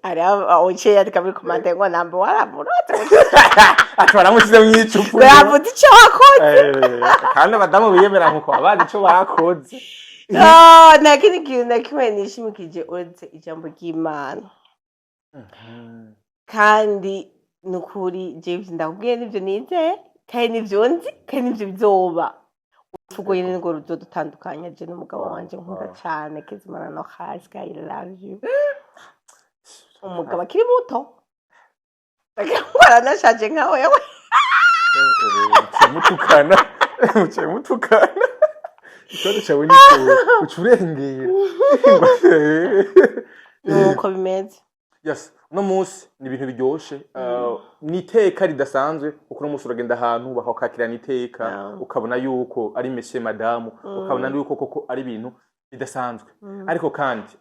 ari oche yatikabi komande ngo nambe waramuroze atwara mushize mwicupu yavuze icyo wakoze kandi abadamu biyemera nkuko abandi icyo bakoze nakini kintu nakimwe nishimikije uretse ijambo ry'Imana kandi nukuri James ndakubwiye nivyo nize kandi nivyo nzi kandi nivyo bizoba uvugo yene ngo ruzodutandukanya je n'umugabo wanje nkunda cyane Kezimana no hasi I love you umugabo akiri muto akangwara nashaje nkawe yewe mutukana icyo cyawe ni ucurengera nuko bimeze yes no munsi ni ibintu biryoshe niteka ridasanzwe uko no munsi uragenda ahantu bakakirana iteka ukabona yuko ari monsieur madame ukabona yuko koko ari ibintu bidasanzwe ariko kandi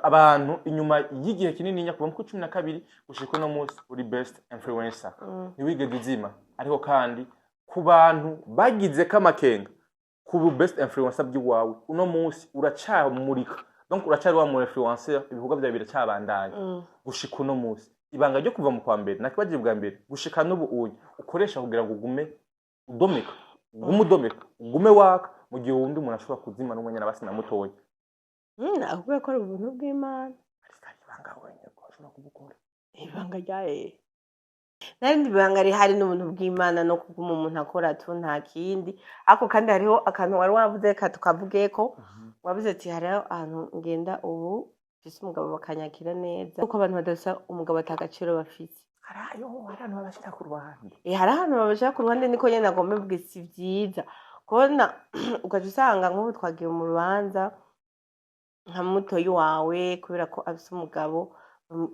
abantu inyuma y'igihe kinini nyakuba mu 12 gushika no munsi uri best influencer niwige duzima ariko kandi ku bantu bagize kamakenga ku best influencer by'iwawe uno munsi uracamurika donc uracari wa mu influencer ibivuga bya biracyabandanye gushika uno munsi ibanga ryo kuva mu kwa mbere nakibaje bwa mbere gushika n'ubu uyu ukoresha kugira ngo ugume udomeka ugume waka mu gihe wundi umuntu ashobora kuzima n'umunyana basi na mutoya nakubwiye ko ari ubuntu bw'Imana ibanga wenyine ko ashobora kubukora ibanga ryaye narindi banga rihari n'ubuntu bw'Imana no kuguma umuntu akora tu nta kindi ariko kandi hariho akantu wari wavuze tukavuge ko wabuze ati hariho ahantu ngenda ubu fise umugabo bakanyakira neza uko abantu badasa umugabo atagaciro bafise harayo abantu babashira ku ruhande hari ahantu babashira ku ruhande niko nyene nagombe bwe si vyiza kona ugaje usanga nk'ubu twagiye mu rubanza nka mutoyi wawe kubera ko afise umugabo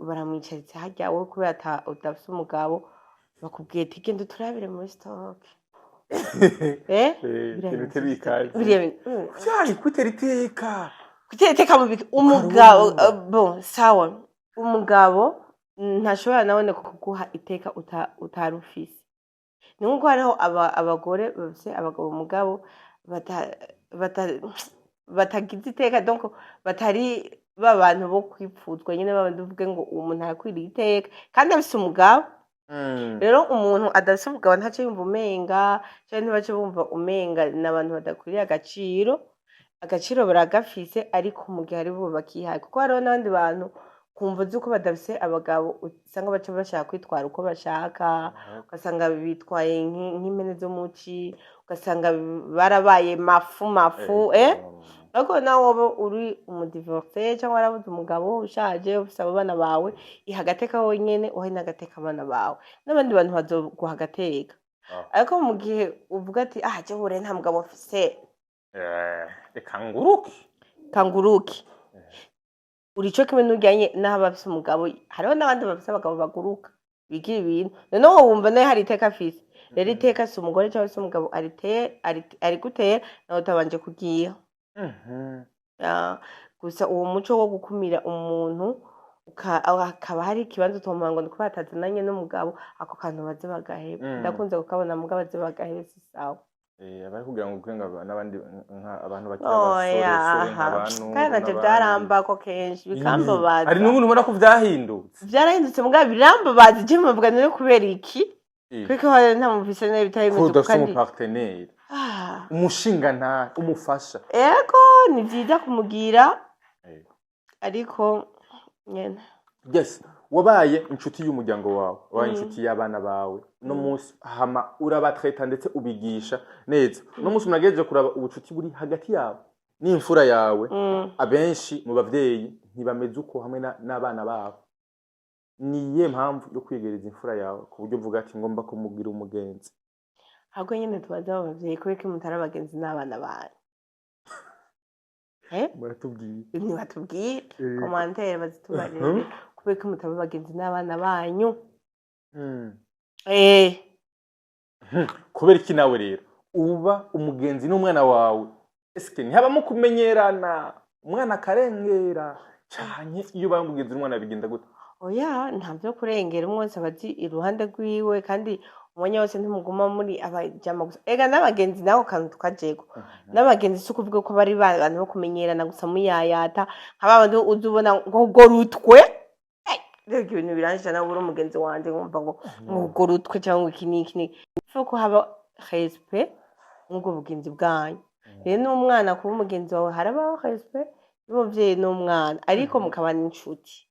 baramwicaritse hajya wowe kubera udafise umugabo bakubwiye ati genda turabire muri stock kuteriteka umugabo bon sawa umugabo ntashobora nawe kuguha iteka utarufise ni nkuko hariho abagore bafise abagabo mugabo batagize iteka donc batari babantu bo kwipfuzwa nyine babandi uvuge ngo umuntu arakwiriye iteka kandi afise umugabo. Rero umuntu adafise umugabo ntaco yumva umenga canke ntibace bumva umenga n'abantu badakwiriye agaciro baragafise, ariko mu gihe ari bo bakihaye kuko hariho n'abandi bantu kumva uko badafise abagabo usanga baca bashaka kwitwara uko bashaka, ugasanga bitwaye nk'impene zo muci, ugasanga barabaye mafu ariko nawe woba uri umudivorce cyangwa warabuze umugabo ushaje ufise abo bana bawe iha agateka wenyene uhe n'agateka abana bawe n'abandi bantu bazoguha agateka. Ariko mu gihe uvuga ati je bure nta mugabo mfise kanguruke uri cyo kimwe n'ujyanye n'abafise umugabo. Hariho n'abandi bafise abagabo baguruka bigira ibintu noneho wumva nawe hari iteka afise. Rero iteka si umugore cyangwa se umugabo ari gutera nawe utabanje kugiha. Gusa uwo muco wo gukumira umuntu akaba hari ikibanza utomanga ngo niko batazananye n'umugabo, ako kantu baze bagaheba. Ndakunze kukabona mugabo baze bagaheba si sawa. Abari kugira ngo kwenga n'abandi abantu bakira abasore nk'abantu kandi navyo byarambako kenshi bikambabaza. Hari n'umuntu ubona ko vyahindutse mugabo birambabaza je muvuga none kubera iki kuko hari nta muvise nayo bitari bimeze kandi partenaire umushinga nta umufasha ego ni byiza kumugira ariko nyene. Yes, wabaye inshuti y'umuryango wawe, wabaye inshuti y'abana bawe, no munsi hama urabatreta ndetse ubigisha neza. No munsi munagejeje kuraba ubucuti buri hagati yawe n'imfura yawe. Abenshi mu bavyeyi ntibameze uko hamwe n'abana babo. Niye mpamvu yo kwigereza imfura yawe ku buryo uvuga ati ngomba kumugira umugenzi. Ahubwo nyene tubaza abavyeyi kubera mutari abagenzi n'abana bawe. Baratubwiye ntibatubwiye commentaire bazitubarire kubera mutari abagenzi n'abana banyu. Kubera iki nawe rero uba umugenzi n'umwana wawe eske ntihabamo kumenyerana umwana akarengera cyane iyo bamugenzi n'umwana bigenda gute? Oya ntavyo kurengera umwose abazi iruhande rwiwe kandi umwanya wose ntimuguma muri abajama gusa. Ega n'abagenzi nako kantu tukajego n'abagenzi si ukuvuga ko bari abantu bo kumenyerana gusa muyayata nk'abandi uzubona ngo gorutwe rero ibintu biranje nawe uri umugenzi wanje ngumva ngo gorutwe cyangwa iki niki ko haba respect nk'ubwo bugenzi bwanyu. Rero n'umwana kuba umugenzi wawe harabaho respect n'umuvyeyi n'umwana ariko mukabana inshuti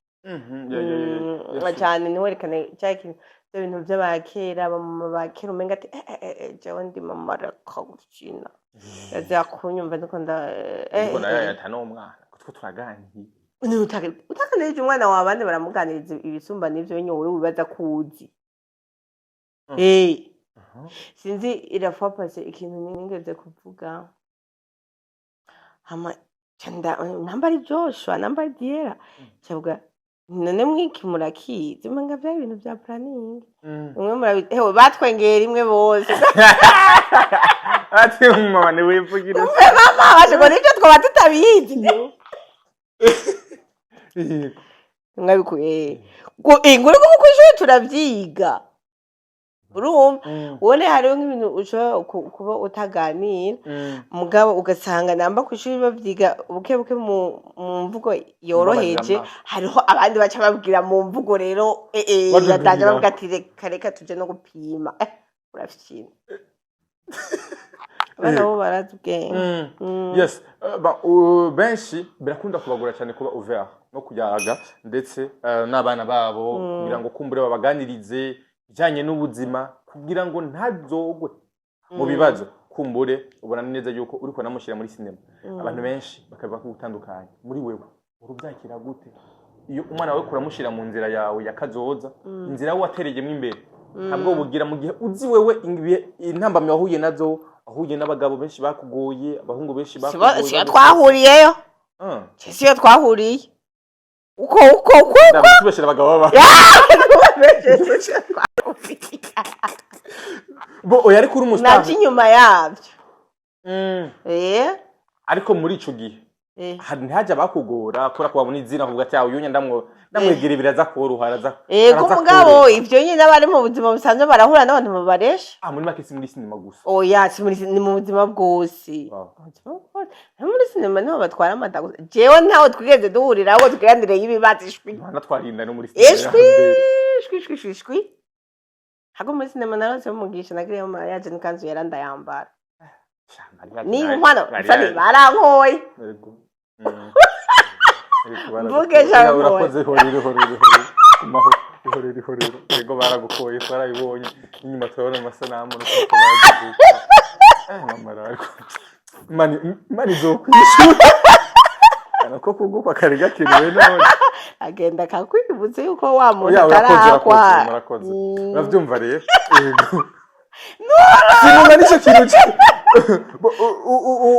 cyane ntiwerekane cyane ibintu by'abakera bakera umenga ati jewe ndi mama rakagukina yazakunyumva ndiko yata n'umwana kutwo turaganiye utakanirije umwana wawe abandi baramuganiriza ibisumba n'ivyo nyine wowe wibaza kuzi. Sinzi irafa pase ikintu ningeze kuvuga hama nambari Joshua nambari Diera cyavuga none mwiki murakizi manga bya ibintu bya planning umwe murabitewe batwengera rimwe bose ati mama ni wivugira mama baje ngo nibyo twaba tutabizi ngabikuye ngo ingure ko kwishuri turavyiga urumva wone hariho nk'ibintu ushobora kuba utaganira mugabo ugasanga namba kwishuri bavyiga buke mu mvugo yoroheje hariho abandi baca babwira mu mvugo rero yadaje bavuga ati reka tuje no gupima urafyina abana bo barazubwenge. Yes, benshi birakunda kubagura cyane kuba ouvert no kuyaga ndetse n'abana babo kugira ngo kumbure babaganirize bijanye n'ubuzima kugira ngo ntazogwe mu bibazo. Kumbure ubona neza yuko uriko namushira muri cinema abantu benshi bakaba gutandukanye muri wewe urubyakira gute iyo umwana wawe kuramushira mu nzira yawe yakazoza inzira yawe waterejemo imbere ntabwo bugira mu gihe uzi wewe intambamye wahuye nazo ahuye n'abagabo benshi bakugoye abahungu benshi bakugoye siyo twahuriyeyo siyo twahuriye uko tubashira abagabo baba bo oya ariko uri umustafu naci nyuma yabyo ariko muri ico gihe ntihaje bakugora kora kwa buni izina kuvuga ati uyu ndamwegera biraza koroha araza ko mugabo ivyo nyine abari mu buzima busanzwe barahura n'abantu babaresha muri make si muri sinema gusa oya si ni mu buzima bwose muri sinema niho batwara amata gusa jewe ntaho twigeze duhurira aho twigandire y'ibibazo ishwi twarinda no muri sinema ishwi hago muri sinema narose umugisha nagiriye mu yaje nikanzu yaranda yambara ni inkwano sani barankoye mvuge cyangwa urakoze horere yego baragukoye twarayibonye inyuma turabona amasanamu mani zo kwishura ko kugupa kare gakenewe none agenda kakwibutse yuko wa muntu atarakwa murakoze uravyumva rero yego sinumva nico kintu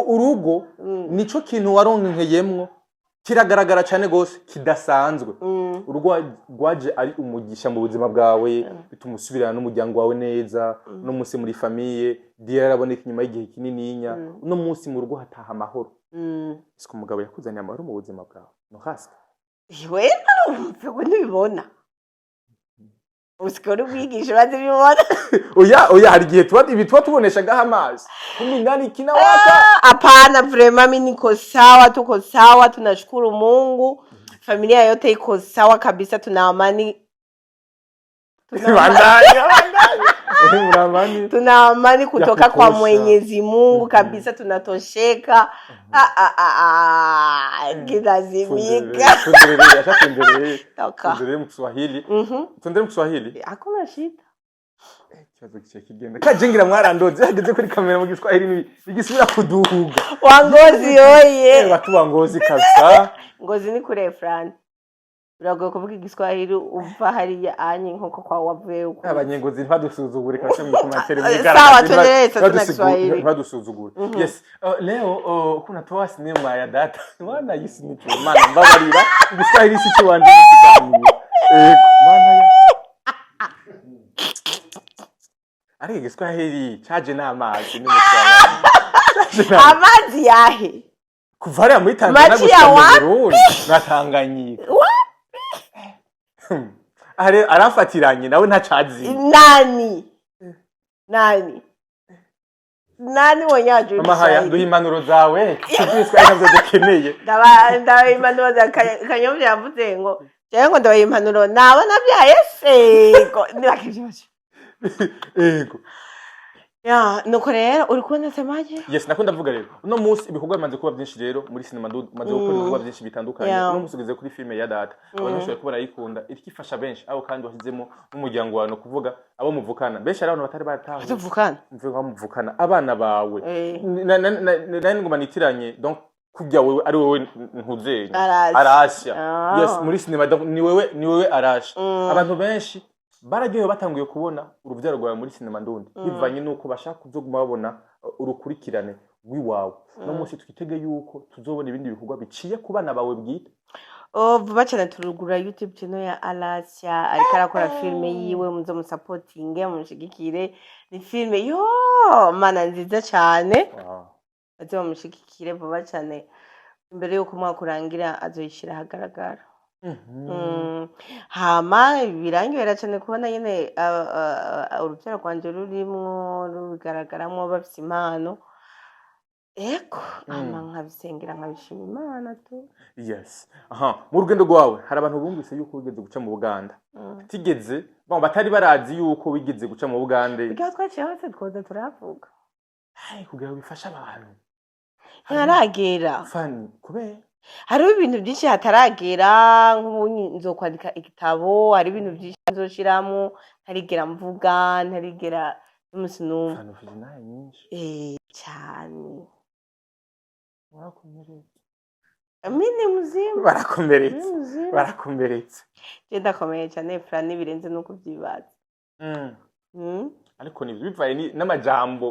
urugo nico kintu waronkeyemwo kiragaragara cyane gose kidasanzwe urugo rwaje ari umugisha mu buzima bwawe bituma usubirana n'umuryango wawe neza no munsi muri famille diya araboneka inyuma y'igihe kinininya no munsi mu rugo hataha amahoro siko umugabo yakuzanye amahoro mu buzima bwawe no hasi yewe ntabwo ntibibona usikore ubwigisha bazi bibona oya hari gihe tuba tuboneshaga amazi kumingani kinawaka hapana vraiment mimi niko sawa tuko sawa tunashukuru Mungu familia yote iko sawa kabisa tuna amani tuna amani kutoka kwa Mwenyezi Mungu kabisa tunatosheka kilazimika tundere mu Kiswahili hakuna shida kibazo kigenda kajengira mwarandoze hageze kuri kamera mu Kiswahili bigisubira kuduhuga wangozi oye batu wangozi kabisa ngozi ni kure France uragoye kuvuga Igiswahili uva hariya anye nkoko kwa wavuye uko abanyengozi ntadusuzugure kabisa mu komantere mu sawa tuneretse tunakiswahili ntadusuzugure yes leo kuna toa sinema ya data wana yisi nicho mana mbabarira Igiswahili si cyo wandi kiganiro mana ya ari Igiswahili caje n'amazi n'umutwara amazi yahe kuvara muri Tanzania gusa mu Burundi natanganyika arafatiranye nawe ntacazi nani wanyaje amahaya duha impanuro zawe cyitwa navyo dukeneye ndaba impanuro za kanyomvya yavuze ngo cyangwa ndaba impanuro naba nabyaye sego nibakivyoje ego ya nuko rero uri kubona semaje yes nakunda vuga rero uno munsi ibikorwa bimaze kuba byinshi rero muri sinema maze gukora ibikorwa byinshi bitandukanye uno munsi ugeze kuri filme ya data abantu bashobora kuba barayikunda ikifasha benshi abo kandi washyizemo n'umuryango wawe no kuvuga abo muvukana benshi ari abantu batari bataho tuvukana muvukana abana bawe nani ngo manitiranye donc kujya wewe ari wewe ntuzeye arasya yes muri sinema ni wewe arasha abantu benshi baragiye batanguye kubona urubyaro rwawe muri sinema ndundi bivanye nuko bashaka kuzoguma babona urukurikirane rwiwawe no munsi twitege yuko tuzobona ibindi bikorwa biciye ku bana bawe bwite vuba cyane turugura YouTube channel ya Alasia ariko arakora filme yiwe muzo musupportinge mushigikire ni filme yo mana nziza cyane bazo mushigikire vuba cyane imbere yuko umwaka urangira azoyishira hagaragara hama birangiye cyane kubona nyene urubyaro rwanje rurimwo rugaragaramwo bafite impano eko ama nkabisengera nkabishima Imana tu yes mu rugendo rwawe hari abantu bumvise yuko wigeze guca mu Buganda tigeze batari barazi yuko wigeze guca mu Buganda bwa twaciye hose twoza turavuga kugira ngo bifashe abantu ntaragera fani kubera hariho ibintu byinshi hataragera nk'ubu nzokwandika igitabo hari ibintu byinshi nzoshiramo ntarigera mvuga ntarigera n'umusinumva cyane amine muzima barakomeretse genda komeye cyane frani birenze nuko byibaza ariko nivyo bivaye n'amajambo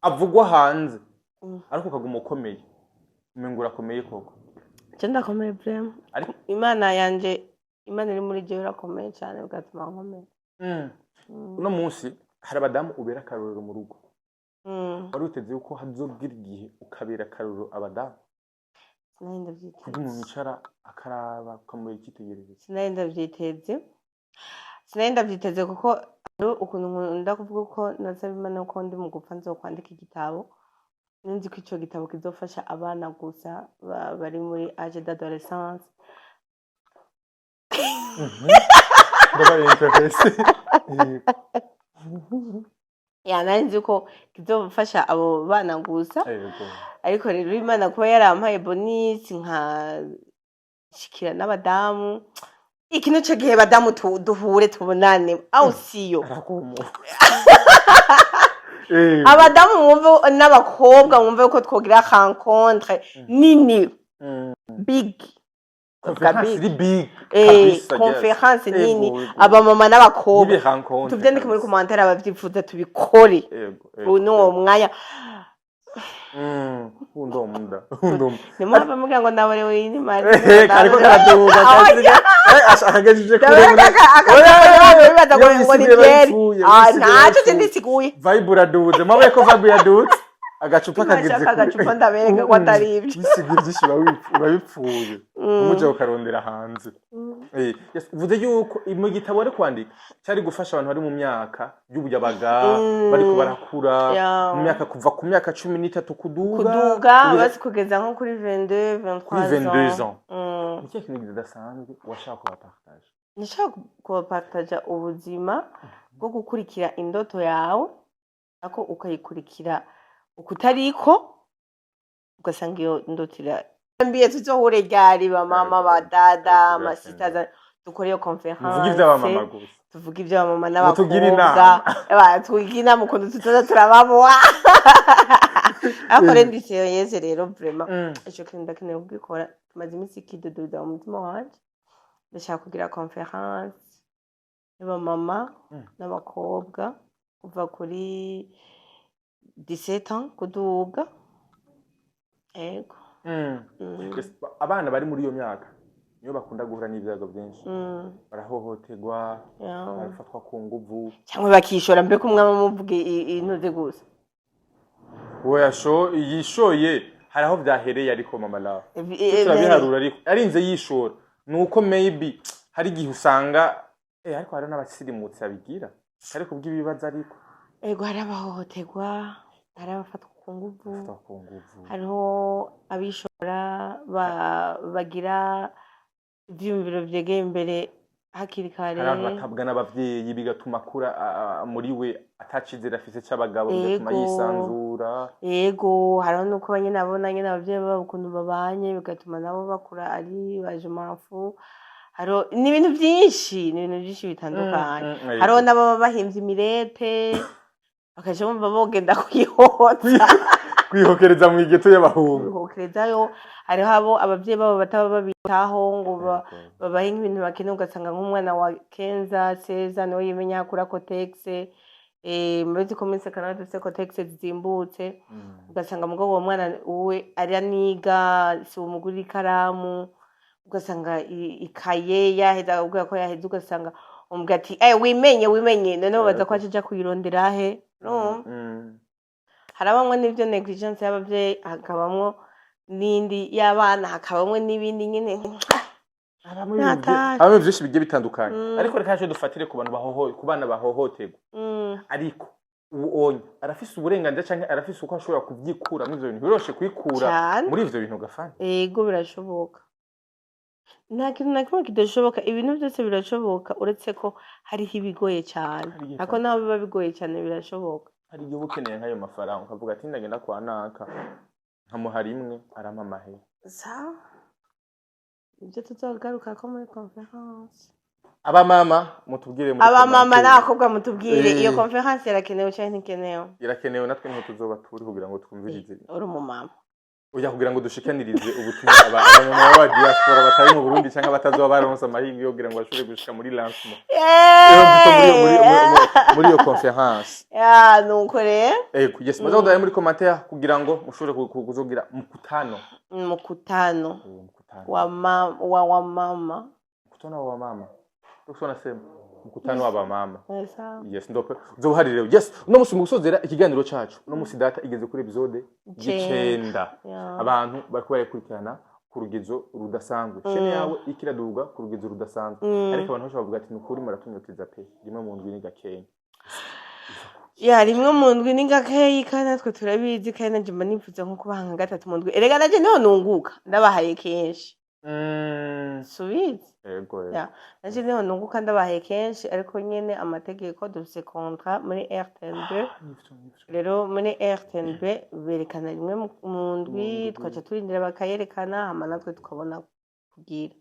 avugwa hanze ariko ukaguma ukomeye umengo urakomeye koko genda komeye prema Imana yanje Imana iri muri je irakomeye cyane ugatuma nkomeye uno munsi hari abadamu ubera karorero mu rugo wari uteze yuko hazobwira igihe ukabera karorero abadamu kugira umuntu yicara akaraba ukamubera icyitegererezo. Sinari ndabyiteze kuko ari ukuntu nkunda kuvuga ko nasaba Imana ko ndi mu gupfa nzokwandika igitabo nzi ko icyo gitabo kizofasha abana gusa bari muri age d'adolescence. Ndabaye interesse. Nari nzi ko kizofasha abo bana gusa, ariko rero Imana kuba yarampaye bonus nkashikira n'abadamu, iki nico gihe badamu duhure tubonane aho siyo abadamu mwumve n'abakobwa mwumve ko twogira rencontre nini big conference nini abamama n'abakobwa tuvyandike muri commentaire abavyifuza tubikore uno mwanya undumda nimwaba mugira ngo nawe wewe mari kariko karaduga ahagaje kure bibaza ngo ni byeri ntacyo cyanditsiguye vibe uraduze mawe ko vibe yaduze agacupa kageze agacupa ndabereka ko atari ibyo bisigira gishira wipfuye umuje ukarondera hanze uvuze yuko mu gitabo ari kwandika cyari gufasha abantu bari mu myaka y'ubuyabaga bariko barakura mu myaka kuva ku myaka 13 kuduga basi kugeza nko kuri 22 ans. Nicyo kintu kidasanzwe washaka kubapartage. Nishaka kubapartage ubuzima bwo gukurikira indoto yawe ako ukayikurikira ukutariko ugasanga iyo ndotira mbiye tuzohure ryari ba mama ba dada ma sisters dukora iyo conference tuvuga iby'abamama gusa tuvuga iby'abamama n'abakobwa tugira mu kuntu tuzoza turababo akore ndisiyo yeze rero vraiment ico kintu ndakeneye kubikora tumaze iminsi kidododa mu mutima wanje ndashaka kugira conference y'abamama n'abakobwa kuva kuri 17 ans kuduga ego abana bari muri iyo myaka niyo bakunda guhura n'ibyago byinshi barahohoterwa barafatwa ku nguvu cyangwa bakishora mbe kumwama muvuge intuze gusa oya yishoye hari aho byahereye ariko mama la turabiharura ariko arinze yishora nuko maybe hari igihe usanga ariko hari n'abasirimutse abigira ariko bw'ibibazo ariko ego hari abahohoterwa hari abafatwa ku nguvu hariho abishora bagira ibyumviro byegeye imbere hakiri kare hari batabwa n'abavyeyi bigatuma akura muri we atacizera afise cy'abagabo bigatuma yisanzura yego hariho nuko banye nabona nyine abavyeyi babo ukuntu babanye bigatuma nabo bakura ari baje mafu hariho n'ibintu byinshi bitandukanye hariho nabo bahimvye imirete bakaje bumva bogenda kwihota kwihokereza mu igeto y'abahungu kwihokerezayo hariho abo abavyeyi babo bataba babitaho ngo babahe ibintu bakeneye ugasanga nk'umwana wa Kenza Ceza niwe yimenya kuri Cotex muri komisi kana dufite Cotex zizimbutse ugasanga mugabo uwo mwana uwe ari aniga si umuguri ikaramu ugasanga ikaye yaheza ubwo ko yaheza ugasanga umbwa ati wimenye noneho baza ko aje kuyirondera he harabamwe n'ibyo negligence y'abavyeyi hakabamwo n'indi y'abana hakabamwe n'ibindi nyine abamwe byinshi bigiye bitandukanye ariko reka cyo dufatire ku bantu ku bana bahohoterwa ariko uonye arafise uburenganzira canke arafise uko ashobora kuvyikura muri ivyo bintu biroshe kwikura muri ivyo bintu gafana yego birashoboka nta kintu na kimwe kidashoboka ibintu byose birashoboka uretse ko hariho ibigoye cyane ako naho biba bigoye cyane birashoboka hari igihe ukeneye nk'ayo mafaranga ukavuga ati ndagenda kwa naka nkamuha rimwe arama amahera ibyo tuzogaruka ko muri conference abamama mutubwire muri abamama n'abakobwa mutubwire iyo conference irakenewe cyane ntikenewe irakenewe natwe niho tuzoba turi kugira ngo twumvirize uri umumama uya kugira ngo dushikanirize ubutumwa abamama ba diaspora batari mu Burundi cyangwa batazoba baronse amahirwe yo kugira ngo bashobore gushika muri lancement muri iyo conference nuko rero yes maze ndaye muri commentaire kugira ngo mushobore kuzogira mukutano wa mama tukisona sema mkutano wa mama yes ndo zohari rero yes uno musi mu gusozera ikiganiro cacu uno musi data igeze kuri episode 9 abantu bariko barakurikirana ku rugezo rudasanzwe shene yawe ikiraduga ku rugezo rudasanzwe ariko abantu bashobora kuvuga ati nukuri maratunyoteza pe rimwe mu ndwi ni gakenya rimwe mu ndwi ni gakeyi kandi natwe turabizi kandi nanje mba nifuza nko kubaha nka gatatu mu ndwi erega nanje niho nunguka ndabahaye kenshi subizi nanje niho nunguka ndabahaye kenshi ariko nyene amategeko dufise contrat muri RTNB rero muri RTNB berekana rimwe mu ndwi twaca turindira bakayerekana hama natwe tukabona kugira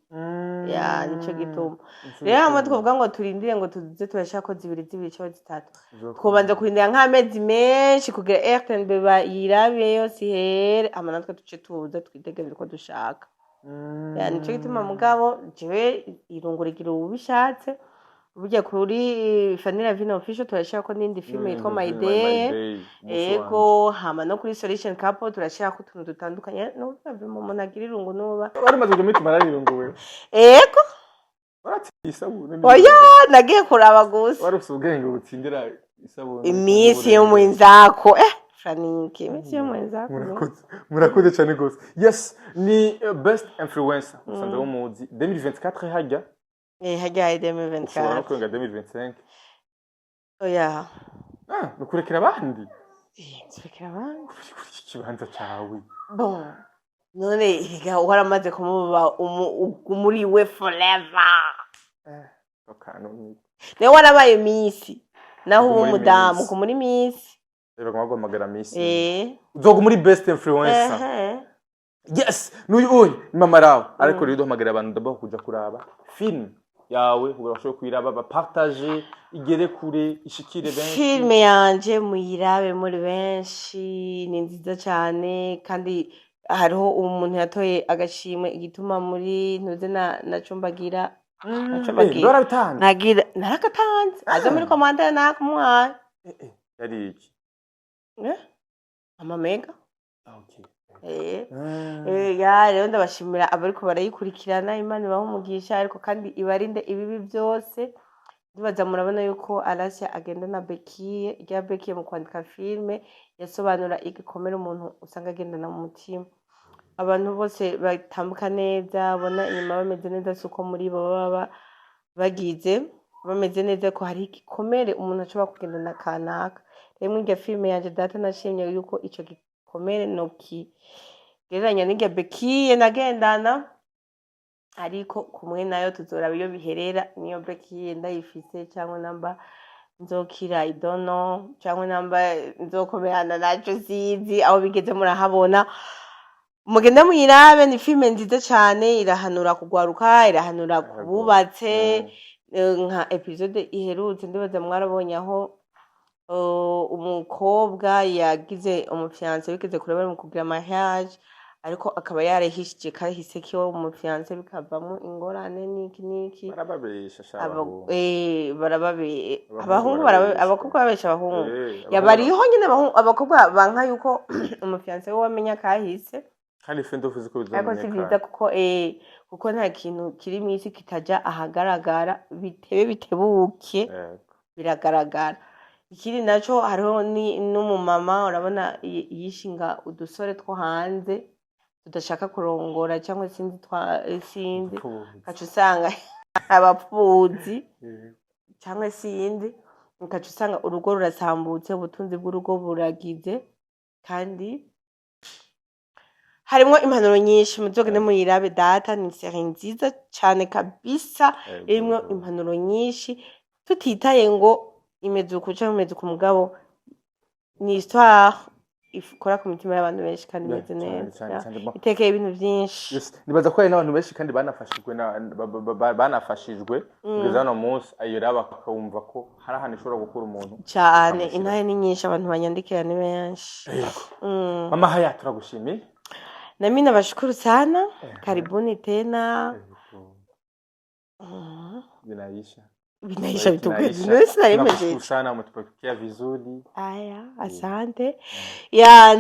nico gituma rero hamwe twavuga ngo turindire ngo tuze turashaka ko zibiri cyangwa zitatu twobanza kurindira nk'amezi menshi kugira RTNB bayirabe yose ihere hama natwe tuce tuza twitegera uko dushaka nico gituma mugabo jewe irungurigira ubishatse burya kuri Fanny Vino Official turashaka ko n'indi filme yitwa My Day ego hama no kuri Solution Couple turashaka ko utuntu dutandukanye no mu umuntu agira irungu nuba wari maze kumita mararungu wewe ego warati isabune oya nagiye kuraba gusa wari ufite ubwenge butsindira isabune imisi yo mwenzako Franike imisi yo mwenzako murakoze cyane gose yes ni best influencer usanze wo muzi 2024 hajya hajya 2024 ushobora kwenga 2025 oya nukurekera abandi nsurekera abandi ikibanza cawe bon none higa waramaze kumuba muri we forever okano ne warabaye misi naho uwo mudamu ko muri misi reba kumagara misi uzoga muri best influencer yes nuyu mama rawo ariko rero duhamagara abantu ndabo kuja kuraba film yawe ubashobora kwiraba ba partage igere kure ishikire benshi filme yanje muyirabe muri benshi ni nziza cyane kandi hariho umuntu yatoye agashimwe igituma muri ntuze na cumbagira nagira narakatanze aje muri commentaire nakumwaye yari iki amamega okay rero ndabashimira abariko barayikurikirana Imana ibahe umugisha ariko kandi ibarinde ibibi byose ndibaza murabona yuko Alasia agenda na Bekiye irya Bekiye mu kwandika filme yasobanura igikomere umuntu usanga agendana mu mutima abantu bose batambuka neza bona inyuma bameze neza suko muri bo baba bagize bameze neza ko hari igikomere umuntu ashobora kugendana kanaka rero irya filme yanje data nashimye yuko ico komere noki gereranya n'irya Bekiye nagendana ariko kumwe nayo tuzoraba iyo biherera niyo Bekiye ndayifise cyangwa namba nzokira idono cyangwa namba nzokomerana naco zizi aho bigeze murahabona mugende muyirabe ni filme nziza cyane irahanura kugwaruka irahanura kububatse nka episode iherutse ndibaza mwarabonye aho umukobwa yagize umufiance bigeze kureba mu kugira mariage ariko akaba yarahishije kahise kiwo umufiance bikavamo ingorane niki barababesha abahungu abakobwa babesha abahungu yabariho nyine abakobwa banka yuko umufiance we wamenya kahise kandi fendo uvuze ko bizamenyekana kuko nta kintu kiri mu isi kitaja ahagaragara bitebuke biragaragara ikindi naco hariho n'umumama urabona yishinga udusore two hanze tudashaka kurongora cyangwa sindi kacu usanga abapfuzi cyangwa sindi kacu usanga urugo rurasambutse ubutunzi bw'urugo buragize kandi harimo impanuro nyinshi muzogende muyirabe data ni série nziza cyane kabisa irimo impanuro nyinshi tutitaye ngo imezuko cyangwa imezuko mugabo ni histoire ikora ku mitima y'abantu benshi kandi imeze neza itekeye ibintu byinshi nibaza ko hari n'abantu benshi kandi banafashijwe kugeza no munsi ayo raba bakumva ko hari ahantu ishobora gukura umuntu cyane intahe ni nyinshi abantu banyandikira ni benshi mama haya turagushimiye na mimi nabashukuru sana karibuni tena vinaisha vitukwezi nesi na imeje sana mutupokea vizuri asante ya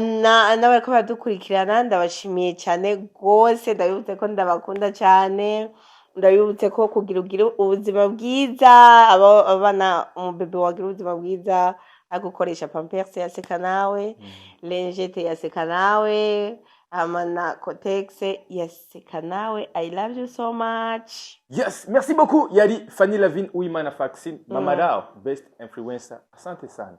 n'abariko badukurikirana ndabashimiye cyane gose ndabibutse ko ndabakunda cyane ndabibutse ko kugira ubuzima bwiza abana umubebe wagira ubuzima bwiza agukoresha pampers yaseka nawe lengete yaseka nawe amana Kotex. Yes, kanawe, I love you so much. Yes, merci beaucoup. Yari Fanny Lavine Uwimana Faxine, Mama Rao, best influencer. Asante sana.